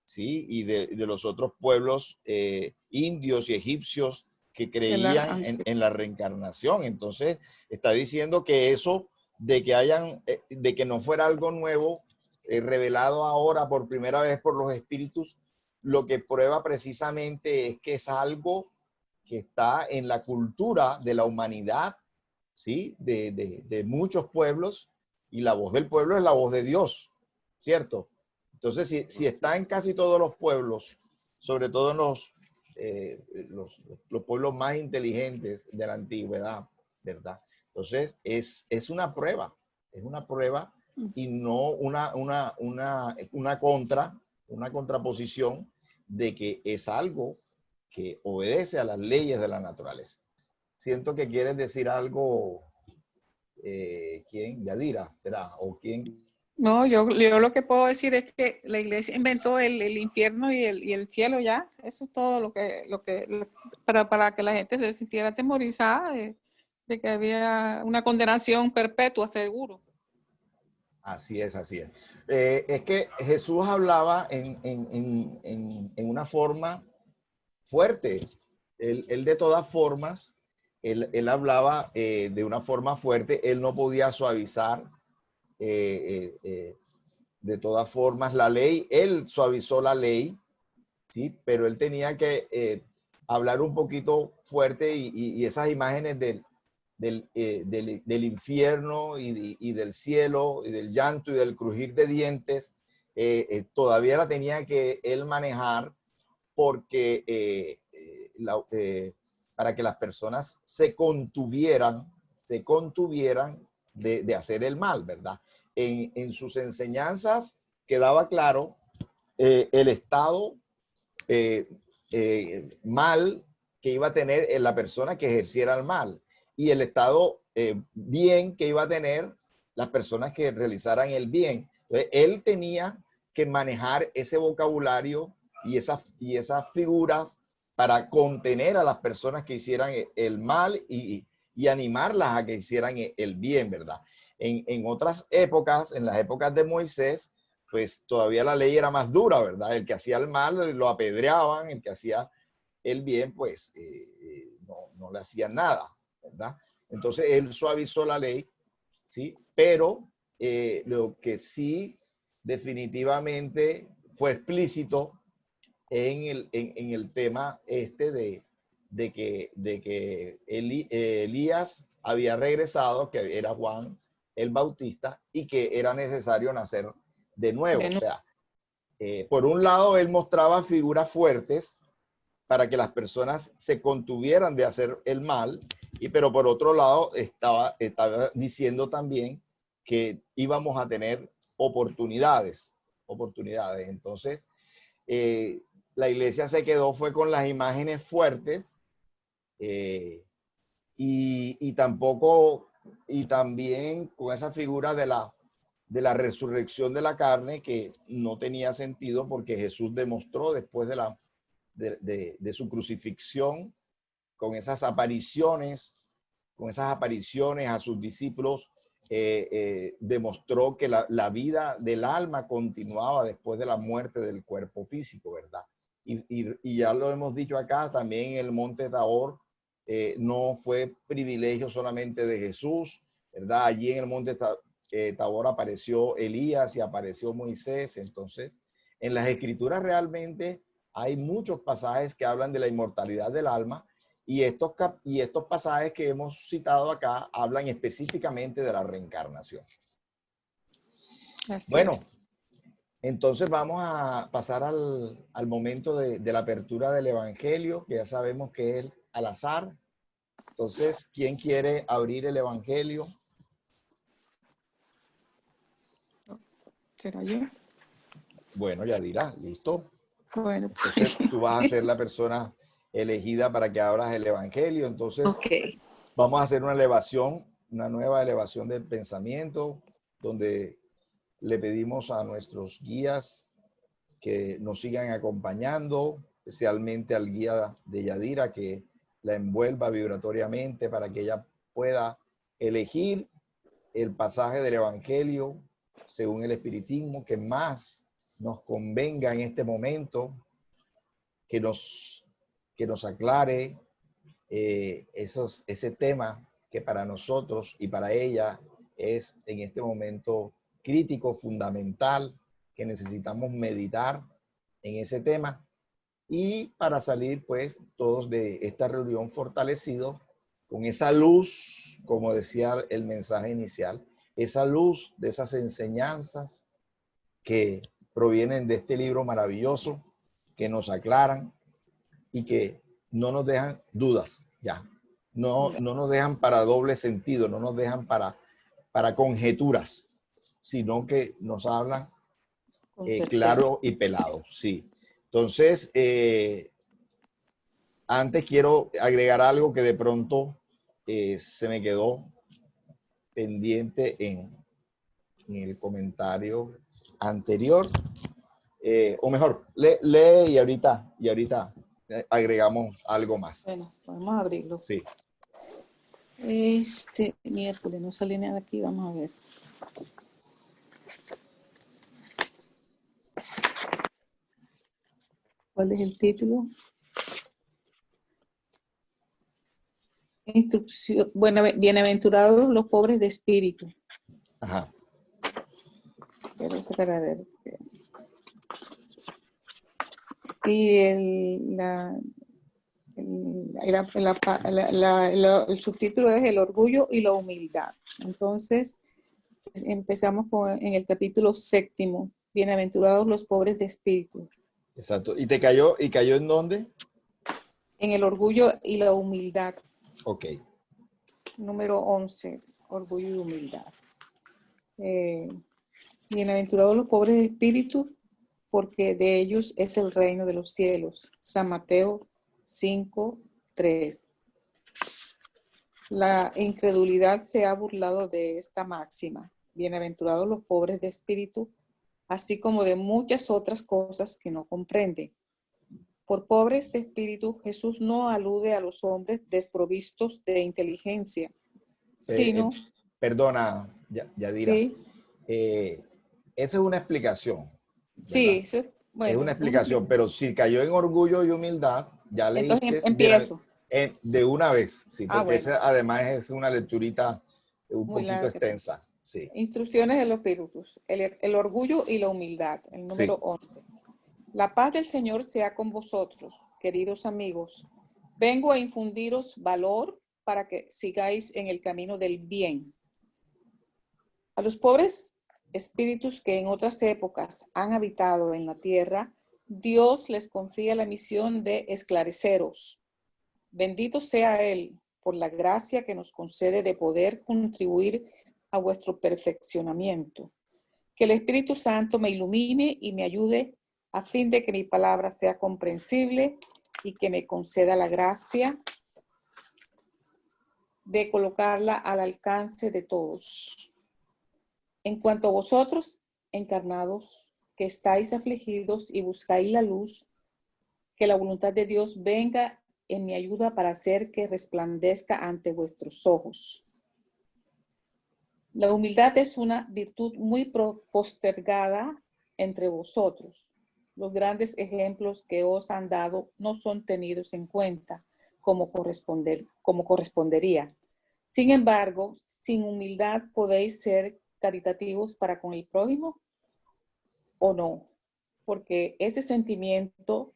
¿sí? Y de los otros pueblos indios y egipcios que creían en la reencarnación. Entonces, está diciendo que eso de que no fuera algo nuevo, revelado ahora por primera vez por los espíritus, lo que prueba precisamente es que es algo que está en la cultura de la humanidad, ¿sí? De muchos pueblos, y la voz del pueblo es la voz de Dios, ¿cierto? Entonces, si está en casi todos los pueblos, sobre todo en los pueblos más inteligentes de la antigüedad, ¿verdad? Entonces, es una prueba y no una contraposición de que es algo que obedece a las leyes de la naturaleza. Siento que quieres decir algo, ¿quién? Yadira, ¿será? ¿O quién? No, yo lo que puedo decir es que la iglesia inventó el infierno y el cielo ya. Eso es todo para que la gente se sintiera atemorizada de que había una condenación perpetua, seguro. Así es, así es. Es que Jesús hablaba en una forma fuerte. Él de todas formas, él hablaba de una forma fuerte. Él no podía suavizar. De todas formas, la ley, él suavizó la ley, ¿sí? Pero él tenía que hablar un poquito fuerte y esas imágenes del infierno y del cielo y del llanto y del crujir de dientes, todavía la tenía que él manejar porque para que las personas se contuvieran de hacer el mal, ¿verdad? En sus enseñanzas quedaba claro el estado eh, mal que iba a tener la persona que ejerciera el mal y el estado bien que iba a tener las personas que realizaran el bien. Entonces, él tenía que manejar ese vocabulario y esas figuras para contener a las personas que hicieran el mal y animarlas a que hicieran el bien, ¿verdad? En otras épocas, en las épocas de Moisés, pues todavía la ley era más dura, ¿verdad? El que hacía el mal lo apedreaban, el que hacía el bien, pues no le hacían nada, ¿verdad? Entonces él suavizó la ley, ¿sí? Pero lo que sí definitivamente fue explícito en el tema de que Elías había regresado, que era Juan el Bautista, y que era necesario nacer de nuevo. O sea, por un lado, él mostraba figuras fuertes para que las personas se contuvieran de hacer el mal, pero por otro lado estaba diciendo también que íbamos a tener oportunidades. Entonces, eh, la iglesia se quedó fue con las imágenes fuertes eh, y tampoco, y también con esa figura de la resurrección de la carne que no tenía sentido porque Jesús demostró después de su crucifixión con esas apariciones a sus discípulos demostró que la vida del alma continuaba después de la muerte del cuerpo físico, ¿verdad? Y ya lo hemos dicho acá, también el monte Tabor no fue privilegio solamente de Jesús, ¿verdad? Allí en el monte Tabor apareció Elías y apareció Moisés. Entonces, en las escrituras realmente hay muchos pasajes que hablan de la inmortalidad del alma, y estos pasajes que hemos citado acá hablan específicamente de la reencarnación. Así Bueno, es. entonces vamos a pasar al momento de la apertura del Evangelio, que ya sabemos que es al azar. Entonces, ¿quién quiere abrir el Evangelio? ¿Será yo? Bueno, Yadira, listo. Bueno, Entonces, pues. tú vas a ser la persona elegida para que abras el Evangelio. Entonces, Ok. vamos a hacer una elevación, una nueva elevación del pensamiento, donde le pedimos a nuestros guías que nos sigan acompañando, especialmente al guía de Yadira, que la envuelva vibratoriamente para que ella pueda elegir el pasaje del Evangelio según el espiritismo que más nos convenga en este momento, que nos aclare ese tema que para nosotros y para ella es en este momento crítico, fundamental, que necesitamos meditar en ese tema, y para salir pues todos de esta reunión fortalecidos con esa luz, como decía el mensaje inicial, esa luz de esas enseñanzas que provienen de este libro maravilloso, que nos aclaran y que no nos dejan dudas, ya. No nos dejan para doble sentido, no nos dejan para conjeturas, sino que nos hablan Con certeza. claro y pelado, sí. Entonces, antes quiero agregar algo que de pronto se me quedó pendiente en el comentario anterior. O mejor, lee y ahorita agregamos algo más. Bueno, vamos a abrirlo. Sí. Miércoles, no sale nada aquí, vamos a ver. ¿Cuál es el título? Instrucción. Bueno, bienaventurados los pobres de espíritu. Ajá. Para ver. Y el subtítulo es el orgullo y la humildad. Entonces, empezamos en el capítulo 7. Bienaventurados los pobres de espíritu. Exacto. ¿Y cayó en dónde? En el orgullo y la humildad. Ok. Número 11, orgullo y humildad. Bienaventurados los pobres de espíritu, porque de ellos es el reino de los cielos. San Mateo 5:3. La incredulidad se ha burlado de esta máxima. Bienaventurados los pobres de espíritu, así como de muchas otras cosas que no comprenden. Por pobres de espíritu, Jesús no alude a los hombres desprovistos de inteligencia, sino... Perdona, Yadira. Sí, Esa es una explicación, sí, ¿verdad? eso, Es bueno, una explicación, pero si cayó en orgullo y humildad, ya entonces leíste empiezo. de una vez, sí, porque Bueno, esa además es una lecturita un muy poquito larga. extensa, sí. Instrucciones de los espíritus, el orgullo y la humildad, el número Sí. 11. La paz del Señor sea con vosotros, queridos amigos. Vengo a infundiros valor para que sigáis en el camino del bien. A los pobres espíritus que en otras épocas han habitado en la tierra, Dios les confía la misión de esclareceros. Bendito sea Él por la gracia que nos concede de poder contribuir a vuestro perfeccionamiento. Que el Espíritu Santo me ilumine y me ayude a fin de que mi palabra sea comprensible y que me conceda la gracia de colocarla al alcance de todos. En cuanto a vosotros, encarnados, que estáis afligidos y buscáis la luz, que la voluntad de Dios venga en mi ayuda para hacer que resplandezca ante vuestros ojos. La humildad es una virtud muy postergada entre vosotros. Los grandes ejemplos que os han dado no son tenidos en cuenta como correspondería. Sin embargo, sin humildad podéis ser caritativos para con el prójimo o no, porque ese sentimiento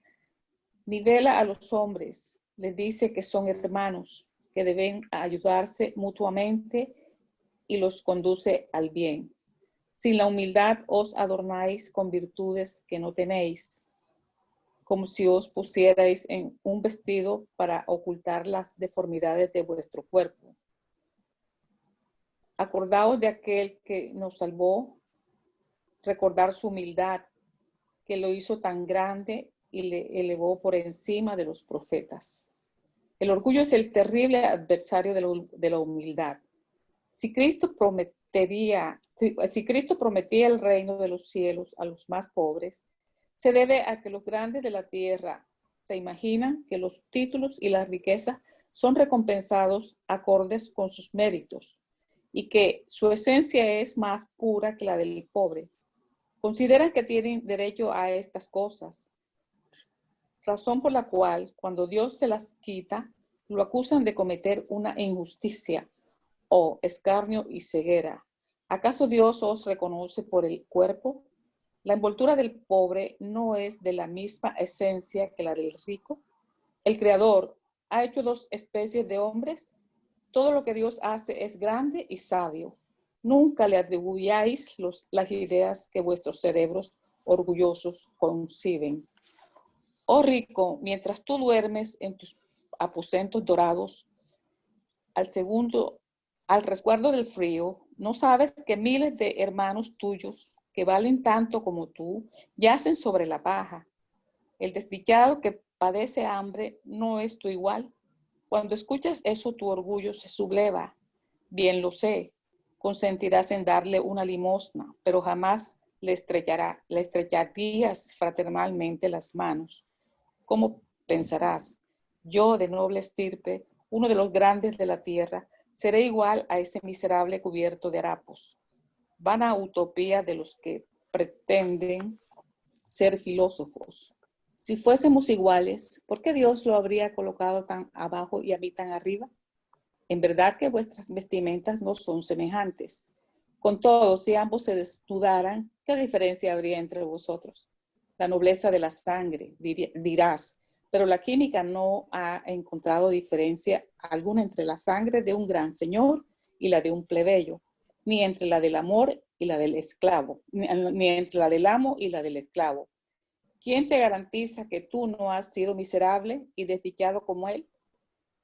nivela a los hombres, les dice que son hermanos, que deben ayudarse mutuamente y los conduce al bien. Sin la humildad os adornáis con virtudes que no tenéis, como si os pusierais en un vestido para ocultar las deformidades de vuestro cuerpo. Acordaos de aquel que nos salvó, recordar su humildad, que lo hizo tan grande y le elevó por encima de los profetas. El orgullo es el terrible adversario de la humildad. Si Cristo prometía el reino de los cielos a los más pobres, se debe a que los grandes de la tierra se imaginan que los títulos y las riquezas son recompensados acordes con sus méritos y que su esencia es más pura que la del pobre. Consideran que tienen derecho a estas cosas, razón por la cual, cuando Dios se las quita, lo acusan de cometer una injusticia o escarnio y ceguera. ¿Acaso Dios os reconoce por el cuerpo? La envoltura del pobre no es de la misma esencia que la del rico. El Creador ha hecho dos especies de hombres. Todo lo que Dios hace es grande y sabio. Nunca le atribuyáis las ideas que vuestros cerebros orgullosos conciben. Oh rico, mientras tú duermes en tus aposentos dorados, al resguardo del frío, ¿no sabes que miles de hermanos tuyos que valen tanto como tú yacen sobre la paja? El desdichado que padece hambre no es tu igual. Cuando escuchas eso, tu orgullo se subleva. Bien lo sé, consentirás en darle una limosna, pero jamás le estrecharías fraternalmente las manos. ¿Cómo pensarás? Yo, de noble estirpe, uno de los grandes de la tierra, seré igual a ese miserable cubierto de harapos. Vana utopía de los que pretenden ser filósofos. Si fuésemos iguales, ¿por qué Dios lo habría colocado tan abajo y a mí tan arriba? En verdad que vuestras vestimentas no son semejantes. Con todo, si ambos se desnudaran, ¿qué diferencia habría entre vosotros? La nobleza de la sangre, dirás, pero la química no ha encontrado diferencia alguna entre la sangre de un gran señor y la de un plebeyo, ni entre la del amor y la del esclavo, ni entre la del amo y la del esclavo. ¿Quién te garantiza que tú no has sido miserable y desdichado como él?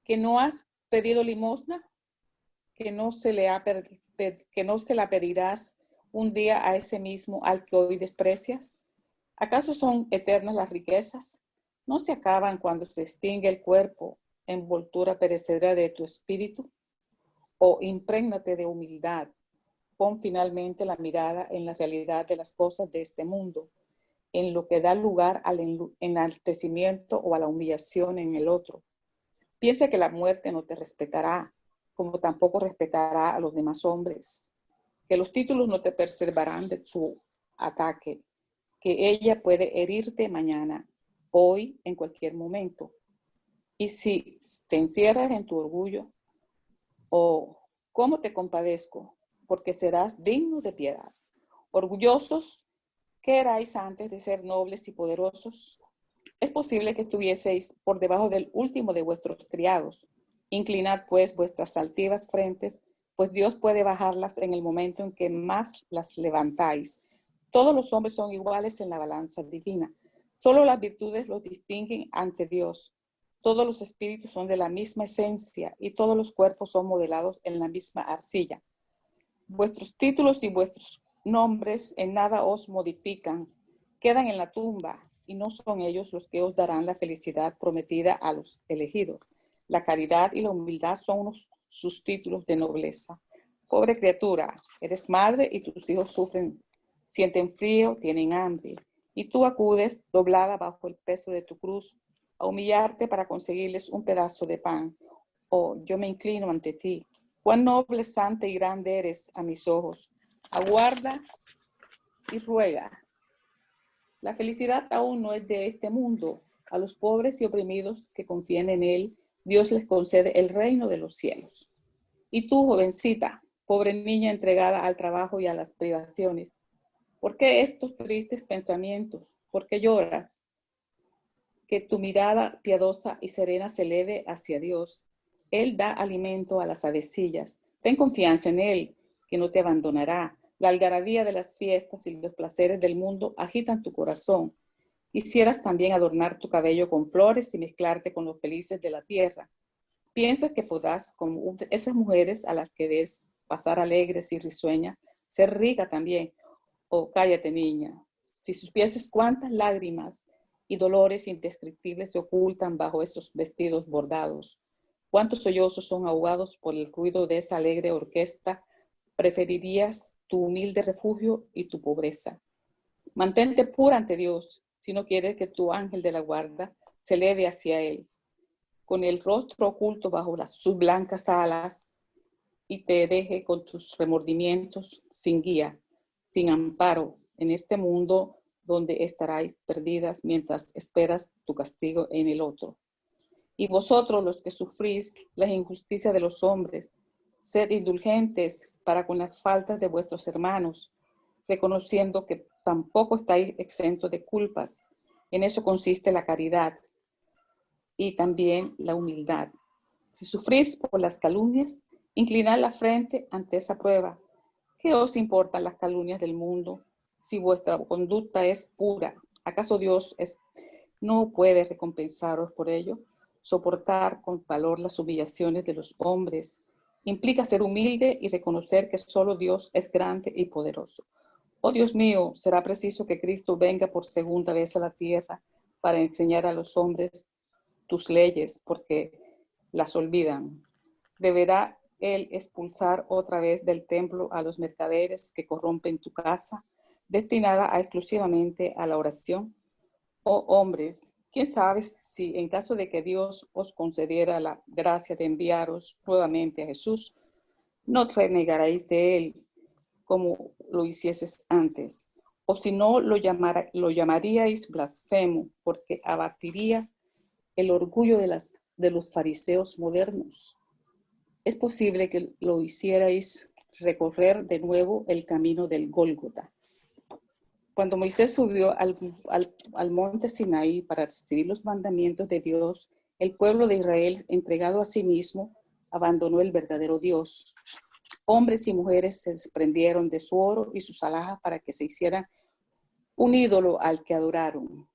¿Que no has pedido limosna? ¿Que no se la pedirás un día a ese mismo al que hoy desprecias? ¿Acaso son eternas las riquezas? ¿No se acaban cuando se extingue el cuerpo, envoltura perecedera de tu espíritu? O imprégnate de humildad. Pon finalmente la mirada en la realidad de las cosas de este mundo, en lo que da lugar al enaltecimiento o a la humillación en el otro. Piensa que la muerte no te respetará, como tampoco respetará a los demás hombres, que los títulos no te preservarán de su ataque, que ella puede herirte mañana, hoy, en cualquier momento. Y si te encierras en tu orgullo, oh, ¿cómo te compadezco? Porque serás digno de piedad. Orgullosos, ¿qué erais antes de ser nobles y poderosos? Es posible que estuvieseis por debajo del último de vuestros criados. Inclinad pues vuestras altivas frentes, pues Dios puede bajarlas en el momento en que más las levantáis. Todos los hombres son iguales en la balanza divina. Solo las virtudes los distinguen ante Dios. Todos los espíritus son de la misma esencia y todos los cuerpos son modelados en la misma arcilla. Vuestros títulos y vuestros nombres en nada os modifican, quedan en la tumba y no son ellos los que os darán la felicidad prometida a los elegidos. La caridad y la humildad son sus títulos de nobleza. Pobre criatura, eres madre y tus hijos sienten frío, tienen hambre, y tú acudes doblada bajo el peso de tu cruz a humillarte para conseguirles un pedazo de pan. Oh, yo me inclino ante ti, Cuán noble, santa y grande eres a mis ojos. Aguarda y ruega. La felicidad aún no es de este mundo. A los pobres y oprimidos que confían en Él, Dios les concede el reino de los cielos. Y tú, jovencita, pobre niña entregada al trabajo y a las privaciones, ¿por qué estos tristes pensamientos? ¿Por qué lloras? Que tu mirada piadosa y serena se eleve hacia Dios. Él da alimento a las avecillas. Ten confianza en Él, que no te abandonará. La algarabía de las fiestas y los placeres del mundo agitan tu corazón. Quisieras también adornar tu cabello con flores y mezclarte con los felices de la tierra. Piensas que podrás, como esas mujeres a las que ves pasar alegres y risueñas, ser rica también. Oh, cállate, niña. Si supieses cuántas lágrimas y dolores indescriptibles se ocultan bajo esos vestidos bordados, cuántos sollozos son ahogados por el ruido de esa alegre orquesta, preferirías tu humilde refugio y tu pobreza. Mantente pura ante Dios, si no quieres que tu ángel de la guarda se eleve hacia Él, con el rostro oculto bajo sus blancas alas, y te deje con tus remordimientos sin guía, sin amparo, en este mundo donde estaráis perdidas mientras esperas tu castigo en el otro. Y vosotros, los que sufrís la injusticia de los hombres, sed indulgentes para con las faltas de vuestros hermanos, reconociendo que tampoco estáis exentos de culpas. En eso consiste la caridad y también la humildad. Si sufrís por las calumnias, inclinad la frente ante esa prueba. ¿Qué os importan las calumnias del mundo si vuestra conducta es pura? ¿Acaso Dios no puede recompensaros por ello? Soportar con valor las humillaciones de los hombres implica ser humilde y reconocer que solo Dios es grande y poderoso. Oh Dios mío, será preciso que Cristo venga por segunda vez a la tierra para enseñar a los hombres tus leyes, porque las olvidan. Deberá Él expulsar otra vez del templo a los mercaderes que corrompen tu casa, destinada exclusivamente a la oración. Oh hombres, ¿quién sabe si en caso de que Dios os concediera la gracia de enviaros nuevamente a Jesús, no renegaréis de Él como lo hicieses antes? O si no, lo llamaríais blasfemo, porque abatiría el orgullo de los fariseos modernos. Es posible que lo hicierais recorrer de nuevo el camino del Gólgota. Cuando Moisés subió al monte Sinaí para recibir los mandamientos de Dios, el pueblo de Israel, entregado a sí mismo, abandonó el verdadero Dios. Hombres y mujeres se desprendieron de su oro y sus alhajas para que se hiciera un ídolo al que adoraron.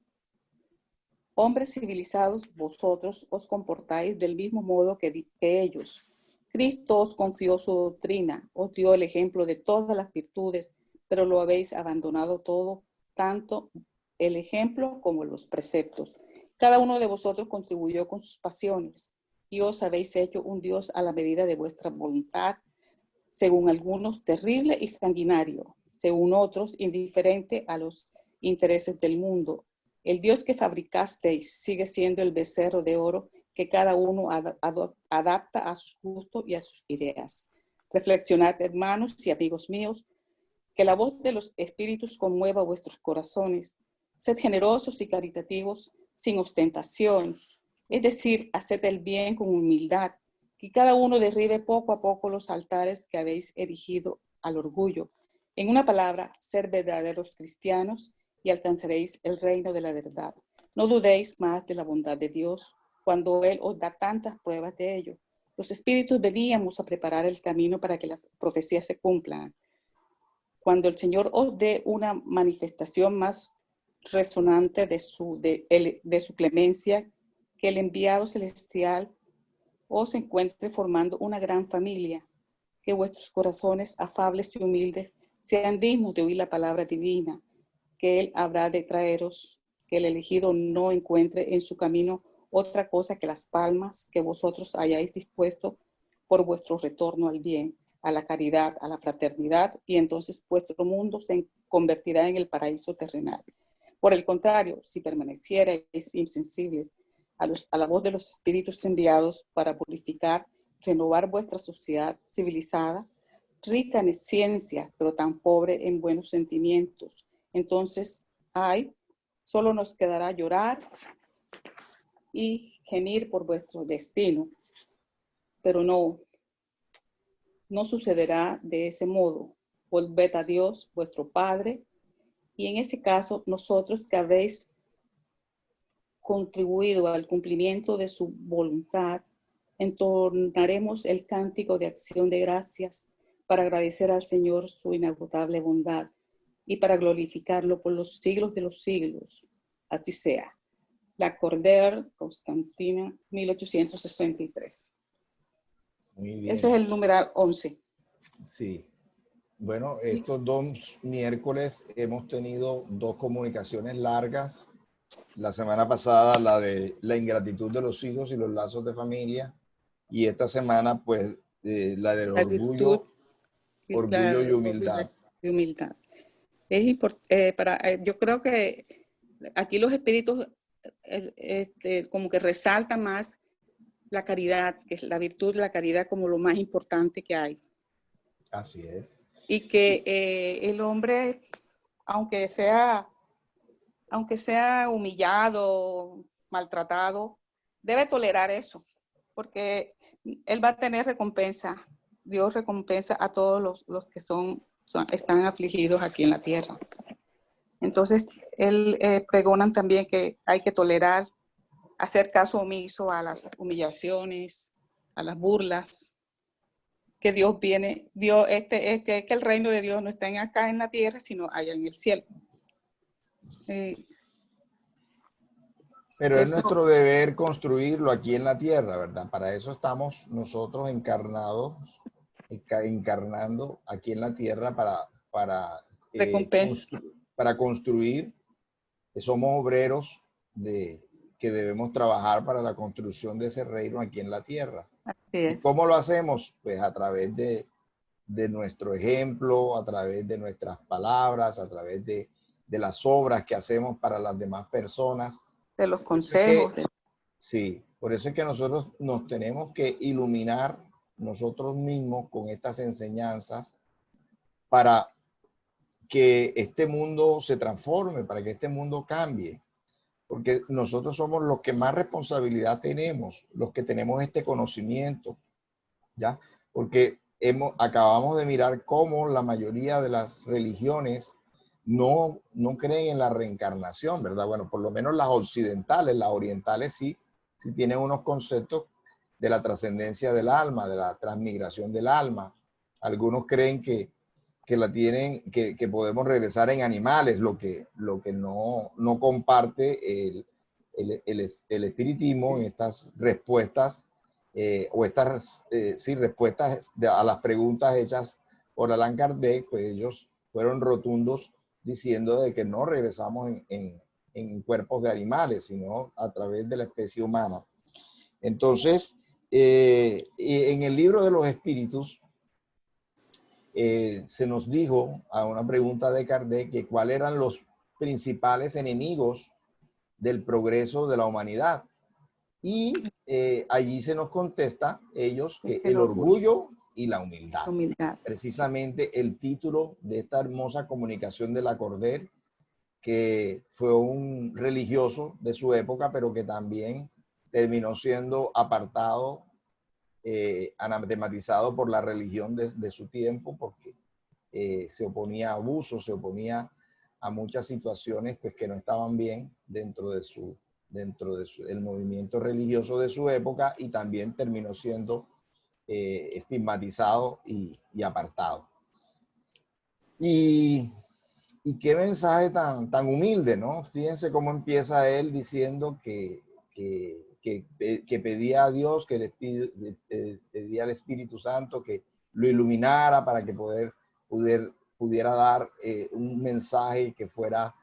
Hombres civilizados, vosotros os comportáis del mismo modo que ellos. Cristo os confió su doctrina, os dio el ejemplo de todas las virtudes, pero lo habéis abandonado todo, tanto el ejemplo como los preceptos. Cada uno de vosotros contribuyó con sus pasiones, y os habéis hecho un Dios a la medida de vuestra voluntad, según algunos terrible y sanguinario, según otros indiferente a los intereses del mundo. El Dios que fabricasteis sigue siendo el becerro de oro que cada uno adapta a sus gustos y a sus ideas. Reflexionad, hermanos y amigos míos, que la voz de los espíritus conmueva vuestros corazones. Sed generosos y caritativos, sin ostentación, es decir, haced el bien con humildad, que cada uno derribe poco a poco los altares que habéis erigido al orgullo. En una palabra, ser verdaderos cristianos y alcanzaréis el reino de la verdad. No dudéis más de la bondad de Dios cuando Él os da tantas pruebas de ello. Los espíritus veníamos a preparar el camino para que las profecías se cumplan. Cuando el Señor os dé una manifestación más resonante de su clemencia, que el enviado celestial os encuentre formando una gran familia, que vuestros corazones afables y humildes sean dignos de oír la palabra divina, que Él habrá de traeros, que el elegido no encuentre en su camino otra cosa que las palmas que vosotros hayáis dispuesto por vuestro retorno al bien, a la caridad, a la fraternidad, y entonces vuestro mundo se convertirá en el paraíso terrenal. Por el contrario, si permanecierais insensibles a la voz de los espíritus enviados para purificar renovar vuestra sociedad civilizada, rica en ciencia, pero tan pobre en buenos sentimientos. Entonces, solo nos quedará llorar y gemir por vuestro destino. Pero no sucederá de ese modo. Volved a Dios, vuestro Padre, y en ese caso, nosotros que habéis contribuido al cumplimiento de su voluntad, entonaremos el cántico de acción de gracias para agradecer al Señor su inagotable bondad y para glorificarlo por los siglos de los siglos. Así sea. Lacordaire, Constantina, 1863. Muy bien. Ese es el numeral 11. Sí. Bueno, estos 2 miércoles hemos tenido 2 comunicaciones largas. La semana pasada la de la ingratitud de los hijos y los lazos de familia. Y esta semana, pues, la del orgullo y humildad. Yo creo que aquí los espíritus como que resaltan más la caridad, que es la virtud de la caridad como lo más importante que hay. Así es. Y que el hombre, aunque sea humillado, maltratado, debe tolerar eso, porque él va a tener recompensa. Dios recompensa a todos los que están afligidos aquí en la tierra. Entonces, él pregonan también que hay que tolerar, hacer caso omiso a las humillaciones, a las burlas, que Dios viene, que el reino de Dios no está acá en la tierra, sino allá en el cielo. Pero es nuestro deber construirlo aquí en la tierra, ¿verdad? Para eso estamos nosotros encarnando aquí en la tierra para construir. Somos obreros que debemos trabajar para la construcción de ese reino aquí en la tierra. Así es. ¿Y cómo lo hacemos? Pues a través de nuestro ejemplo, a través de nuestras palabras, a través de las obras que hacemos para las demás personas. De los consejos. Sí, por eso es que nosotros nos tenemos que iluminar nosotros mismos con estas enseñanzas para que este mundo se transforme, para que este mundo cambie. Porque nosotros somos los que más responsabilidad tenemos, los que tenemos este conocimiento, ¿ya? Porque acabamos de mirar cómo la mayoría de las religiones no creen en la reencarnación, ¿verdad? Bueno, por lo menos las occidentales, las orientales sí tienen unos conceptos de la trascendencia del alma, de la transmigración del alma. Algunos creen que podemos regresar en animales, lo que no comparte el espiritismo en estas respuestas, respuestas a las preguntas hechas por Allan Kardec. Pues ellos fueron rotundos diciendo de que no regresamos en cuerpos de animales, sino a través de la especie humana. Entonces, en el libro de los espíritus, se nos dijo a una pregunta de Kardec que cuáles eran los principales enemigos del progreso de la humanidad. Y allí se nos contesta ellos que el orgullo y la humildad. Precisamente el título de esta hermosa comunicación de Lacordaire, que fue un religioso de su época, pero que también terminó siendo apartado, anatematizado por la religión de su tiempo, porque se oponía a abusos, se oponía a muchas situaciones pues, que no estaban bien dentro del movimiento religioso de su época, y también terminó siendo estigmatizado y apartado. Y qué mensaje tan humilde, ¿no? Fíjense cómo empieza él diciendo que pedía a Dios, que le pedía al Espíritu Santo que lo iluminara para que pudiera dar un mensaje que fuera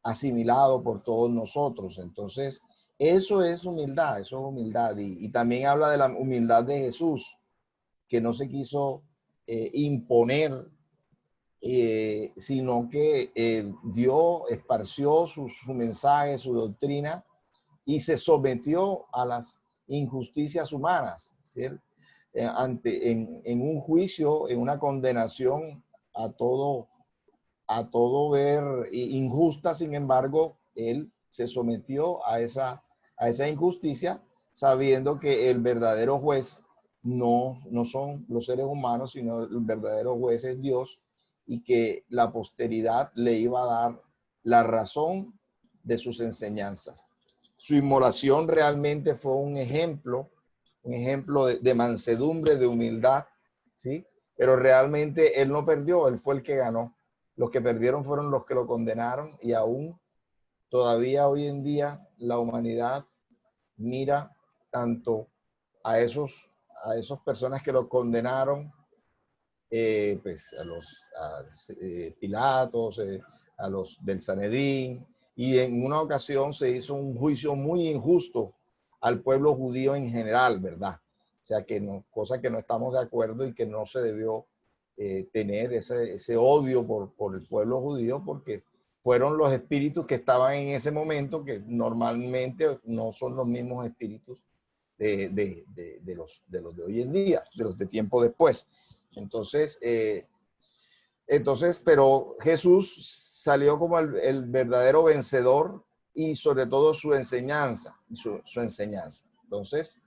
asimilado por todos nosotros. Entonces, eso es humildad, Y también habla de la humildad de Jesús, que no se quiso imponer, sino que dio, esparció su mensaje, su doctrina, y se sometió a las injusticias humanas, ¿cierto? en un juicio, en una condenación a todo ver injusta. Sin embargo, él se sometió a esa injusticia, sabiendo que el verdadero juez no son los seres humanos, sino el verdadero juez es Dios, y que la posteridad le iba a dar la razón de sus enseñanzas. Su inmolación realmente fue un ejemplo de mansedumbre, de humildad, ¿sí? Pero realmente él no perdió, él fue el que ganó. Los que perdieron fueron los que lo condenaron, y aún todavía hoy en día la humanidad mira tanto a esas personas que lo condenaron, pues a Pilatos, a los del Sanedrín, y en una ocasión se hizo un juicio muy injusto al pueblo judío en general, ¿verdad? O sea, cosa que no estamos de acuerdo, y que no se debió tener ese odio por el pueblo judío, porque fueron los espíritus que estaban en ese momento, que normalmente no son los mismos espíritus de los de hoy en día, de los de tiempo después. Entonces, pero Jesús salió como el verdadero vencedor, y sobre todo su enseñanza. Entonces,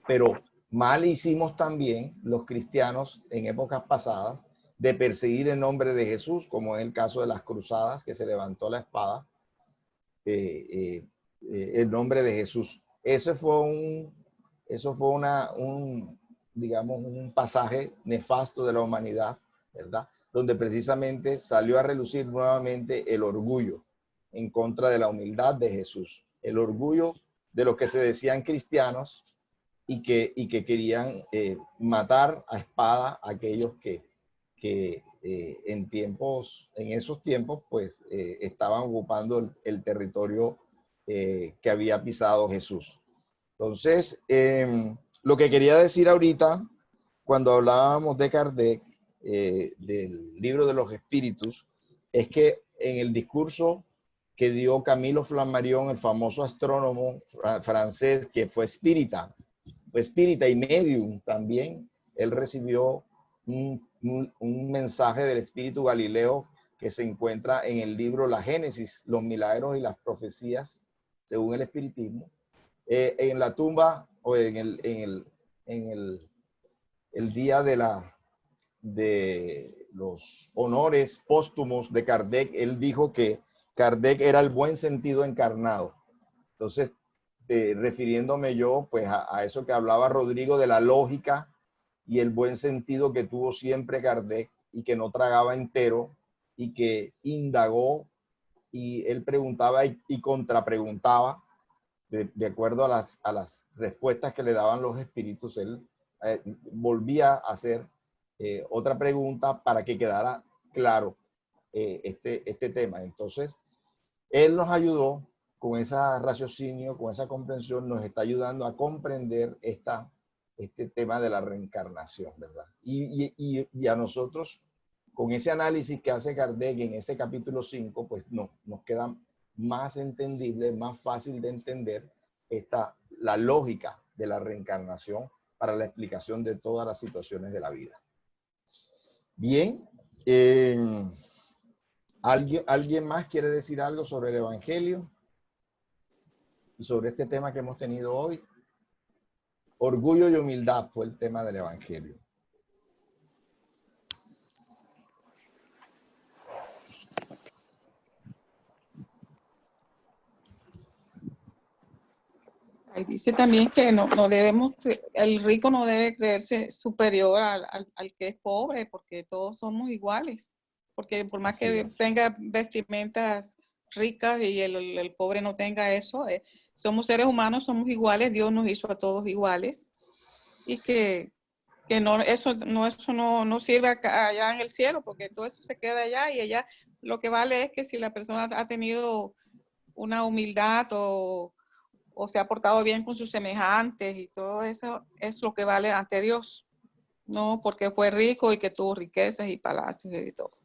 pero mal hicimos también los cristianos en épocas pasadas de perseguir el nombre de Jesús, como es el caso de las cruzadas, que se levantó la espada, el nombre de Jesús. Eso fue digamos, un pasaje nefasto de la humanidad, ¿verdad? Donde precisamente salió a relucir nuevamente el orgullo en contra de la humildad de Jesús. El orgullo de los que se decían cristianos y que querían matar a espada a aquellos que en esos tiempos, pues estaban ocupando el territorio que había pisado Jesús. Entonces, lo que quería decir ahorita, cuando hablábamos de Kardec, del libro de los espíritus, es que en el discurso que dio Camilo Flammarion, el famoso astrónomo francés, que fue espírita y medium también, él recibió un mensaje del espíritu Galileo que se encuentra en el libro La Génesis, los milagros y las profecías, según el espiritismo. En la tumba, o en el día de los honores póstumos de Kardec, él dijo que Kardec era el buen sentido encarnado. Entonces, refiriéndome yo pues a eso que hablaba Rodrigo, de la lógica y el buen sentido que tuvo siempre Kardec, y que no tragaba entero, y que indagó, y él preguntaba y contrapreguntaba de acuerdo a las respuestas que le daban los espíritus. Él volvía a hacer otra pregunta para que quedara claro este tema. Entonces, él nos ayudó con ese raciocinio, con esa comprensión, nos está ayudando a comprender este tema de la reencarnación, ¿verdad? Y a nosotros, con ese análisis que hace Kardec en este capítulo 5, pues nos queda más entendible, más fácil de entender la lógica de la reencarnación para la explicación de todas las situaciones de la vida. Bien, ¿alguien más quiere decir algo sobre el Evangelio y sobre este tema que hemos tenido hoy? Orgullo y humildad fue el tema del Evangelio. Ahí dice también que no debemos, el rico no debe creerse superior al que es pobre, porque todos somos iguales. Porque por más que tenga vestimentas ricas y el pobre no tenga eso, somos seres humanos, somos iguales, Dios nos hizo a todos iguales. Y que eso no sirve allá en el cielo, porque todo eso se queda allá, y allá lo que vale es que si la persona ha tenido una humildad o se ha portado bien con sus semejantes, y todo eso es lo que vale ante Dios, no porque fue rico y que tuvo riquezas y palacios y todo.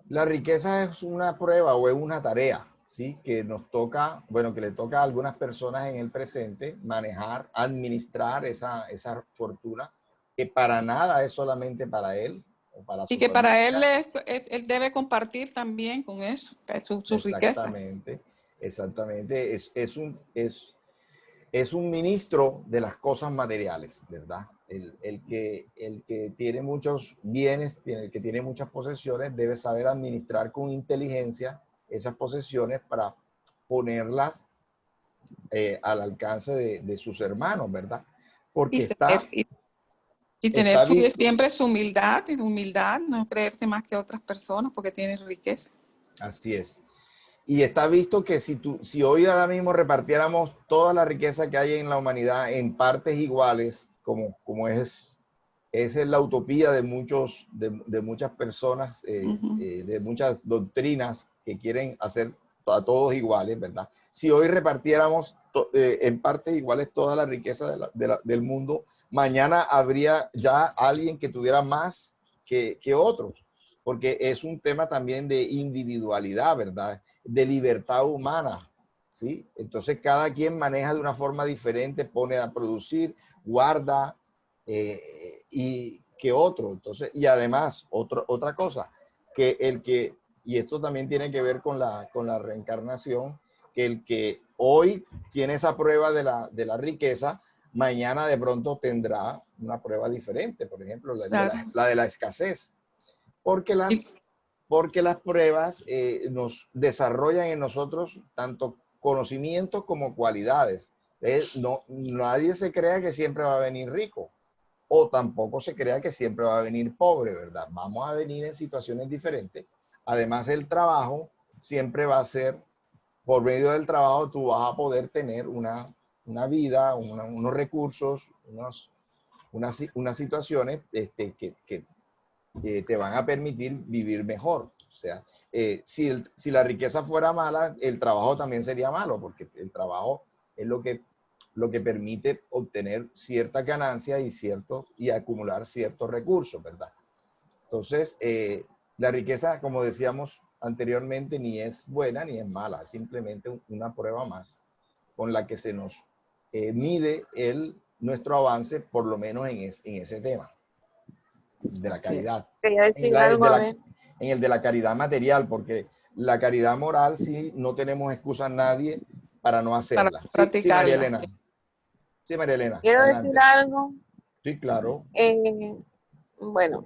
La riqueza es una prueba o es una tarea, ¿sí? Que nos toca, bueno, que le toca a algunas personas en el presente manejar, administrar esa fortuna, que para nada es solamente para él o para Y su que para él, familia. él debe compartir también con eso, sus riquezas. Exactamente, exactamente. Es un ministro de las cosas materiales, ¿verdad? El que tiene muchos bienes, el que tiene muchas posesiones, debe saber administrar con inteligencia esas posesiones para ponerlas al alcance de sus hermanos, ¿verdad? Y, Porque y tener está visto, siempre su humildad, no creerse más que otras personas porque tiene riqueza. así es. Y está visto que si hoy ahora mismo repartiéramos toda la riqueza que hay en la humanidad en partes iguales, como es la utopía de muchas personas, de muchas doctrinas que quieren hacer a todos iguales, ¿verdad? Si hoy repartiéramos en partes iguales toda la riqueza del mundo, mañana habría ya alguien que tuviera más que otros, porque es un tema también de individualidad, ¿verdad? De libertad humana, ¿sí? Entonces cada quien maneja de una forma diferente, pone a producir, guarda, y que otro. Entonces, y además, otra cosa, y esto también tiene que ver con la reencarnación, que el que hoy tiene esa prueba de la riqueza, mañana de pronto tendrá una prueba diferente, por ejemplo, Claro. la de la escasez, porque las, porque las pruebas nos desarrollan en nosotros tanto conocimientos como cualidades. No, nadie se crea que siempre va a venir rico, o tampoco se crea que siempre va a venir pobre, ¿verdad? Vamos a venir en situaciones diferentes. Además, el trabajo siempre va a ser, por medio del trabajo, tú vas a poder tener una vida, unos recursos, unas situaciones que te van a permitir vivir mejor. O sea, si la riqueza fuera mala, el trabajo también sería malo, porque el trabajo es lo que permite obtener cierta ganancia y acumular ciertos recursos, ¿verdad? Entonces, la riqueza, como decíamos anteriormente, ni es buena ni es mala, es simplemente una prueba más con la que se nos mide nuestro avance, por lo menos en ese tema de la Así es. caridad. Quería En, decir la, algo, de a la, ver. en el de la caridad material, porque la caridad moral sí no tenemos excusa a nadie para no Para hacerla. Sí, sí, María practicarla, sí. Elena. Sí, María Elena, Quiero decir adelante. algo. Sí, claro. Bueno,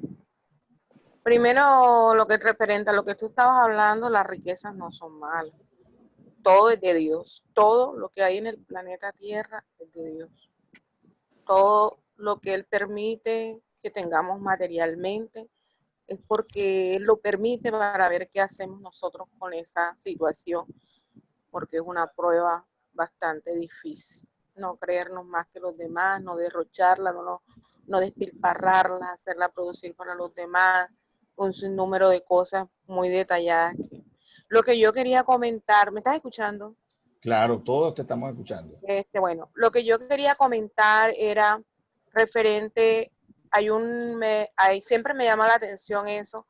primero lo que es referente a lo que tú estabas hablando, las riquezas no son malas. Todo es de Dios. Todo lo que hay en el planeta Tierra es de Dios. Todo lo que Él permite que tengamos materialmente es porque Él lo permite para ver qué hacemos nosotros con esa situación, porque es una prueba bastante difícil. No creernos más que los demás, no derrocharla, no despilfarrarla, hacerla producir para los demás, un sinnúmero de cosas muy detalladas. Lo que yo quería comentar, ¿me estás escuchando? Claro, todos te estamos escuchando. Bueno, lo que yo quería comentar era referente, siempre me llama la atención eso,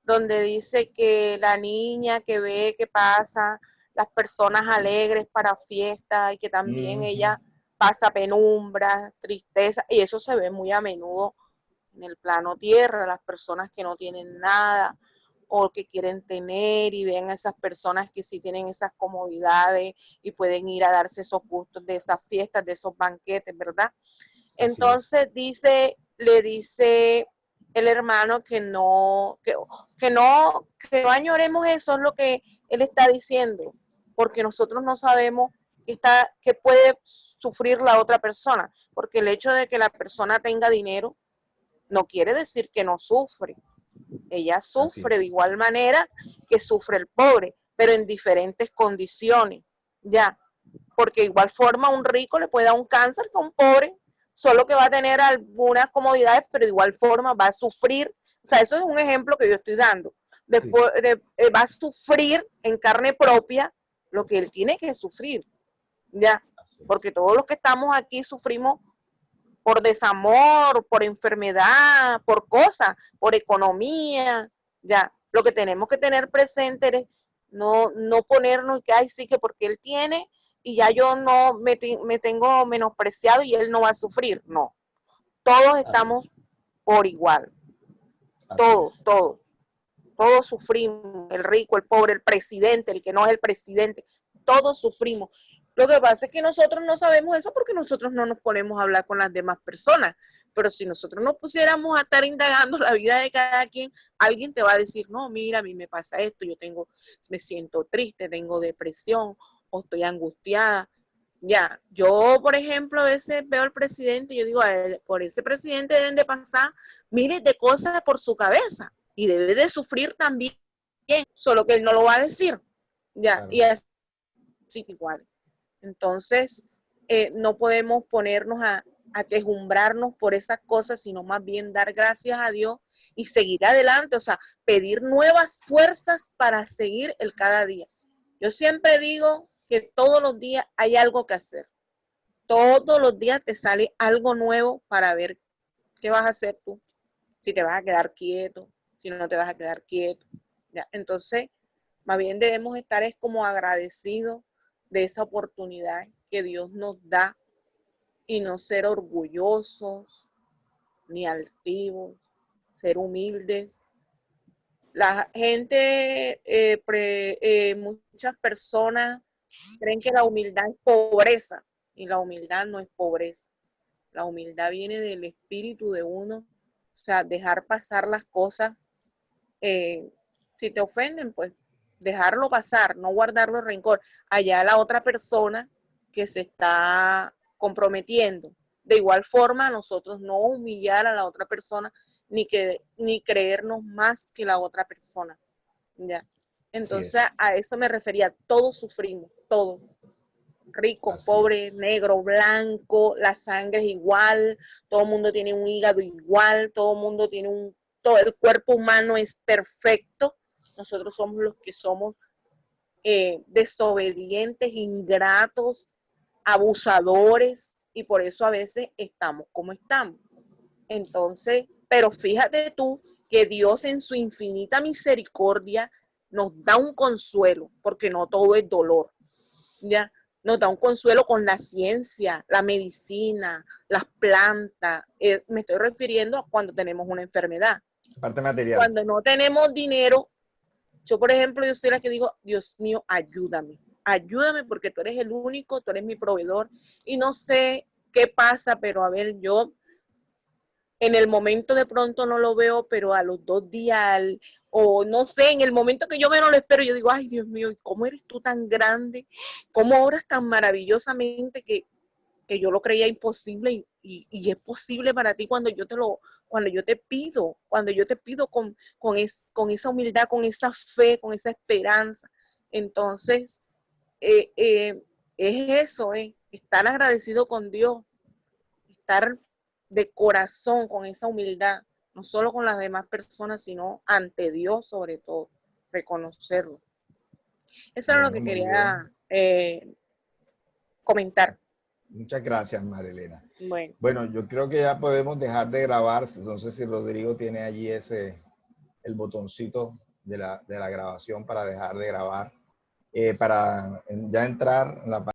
donde dice que la niña que ve que pasa las personas alegres para fiestas y que también ella pasa penumbra, tristeza, y eso se ve muy a menudo en el plano tierra, las personas que no tienen nada o que quieren tener y ven a esas personas que sí tienen esas comodidades y pueden ir a darse esos gustos de esas fiestas, de esos banquetes, ¿verdad? Entonces le dice el hermano que no añoremos eso, es lo que él está diciendo, porque nosotros no sabemos que puede sufrir la otra persona, porque el hecho de que la persona tenga dinero no quiere decir que no sufre. Ella sufre de igual manera que sufre el pobre, pero en diferentes condiciones, ya, porque igual forma un rico le puede dar un cáncer que un pobre, solo que va a tener algunas comodidades, pero de igual forma va a sufrir. O sea, eso es un ejemplo que yo estoy dando. Después va a sufrir en carne propia lo que él tiene que sufrir, ya, porque todos los que estamos aquí sufrimos por desamor, por enfermedad, por cosas, por economía, ya. Lo que tenemos que tener presente es no ponernos que, ay, sí, que porque él tiene y ya yo no me tengo menospreciado y él no va a sufrir. No, todos estamos por igual, todos, todos. Todos sufrimos, el rico, el pobre, el presidente, el que no es el presidente, todos sufrimos. Lo que pasa es que nosotros no sabemos eso porque nosotros no nos ponemos a hablar con las demás personas. Pero si nosotros nos pusiéramos a estar indagando la vida de cada quien, alguien te va a decir, no, mira, a mí me pasa esto, me siento triste, tengo depresión o estoy angustiada. Ya, yo, por ejemplo, a veces veo al presidente y yo digo, por ese presidente deben de pasar miles de cosas por su cabeza y debe de sufrir también, solo que él no lo va a decir. Ya, claro. Y así igual. Entonces, no podemos ponernos a quejumbrarnos por esas cosas, sino más bien dar gracias a Dios y seguir adelante, o sea, pedir nuevas fuerzas para seguir el cada día. Yo siempre digo que todos los días hay algo que hacer. Todos los días te sale algo nuevo para ver qué vas a hacer tú, si te vas a quedar quieto, si no te vas a quedar quieto. ¿Ya? Entonces, más bien debemos estar es como agradecidos de esa oportunidad que Dios nos da y no ser orgullosos ni altivos, ser humildes. La gente, muchas personas creen que la humildad es pobreza y la humildad no es pobreza. La humildad viene del espíritu de uno, o sea, dejar pasar las cosas. Si te ofenden, pues dejarlo pasar, no guardarlo en rencor. Allá la otra persona que se está comprometiendo. De igual forma, nosotros no humillar a la otra persona ni creernos más que la otra persona. ¿Ya? Entonces, a eso me refería. Todos sufrimos, todos. Rico, pobre, negro, blanco, la sangre es igual, todo el mundo tiene un hígado igual, todo el mundo tiene todo el cuerpo humano es perfecto. Nosotros somos los que somos desobedientes, ingratos, abusadores, y por eso a veces estamos como estamos. Entonces, pero fíjate tú que Dios en su infinita misericordia nos da un consuelo, porque no todo es dolor, ¿ya? Nos da un consuelo con la ciencia, la medicina, las plantas. Me estoy refiriendo a cuando tenemos una enfermedad. Parte material. Cuando no tenemos dinero, yo, por ejemplo, yo soy la que digo, Dios mío, ayúdame. Ayúdame porque tú eres el único, tú eres mi proveedor. Y no sé qué pasa, pero a ver, yo en el momento de pronto no lo veo, pero a los 2 días, o no sé, en el momento que yo menos lo espero, yo digo, ay, Dios mío, ¿cómo eres tú tan grande? ¿Cómo obras tan maravillosamente que yo lo creía imposible y es posible para ti cuando yo te pido con esa humildad, con esa fe, con esa esperanza? Entonces, es eso, estar agradecido con Dios, estar de corazón con esa humildad, no solo con las demás personas, sino ante Dios sobre todo, reconocerlo. Eso era lo que quería comentar. Muchas gracias, Marilena. Bueno, yo creo que ya podemos dejar de grabar. No sé si Rodrigo tiene allí el botoncito de la grabación para dejar de grabar. Para ya entrar en la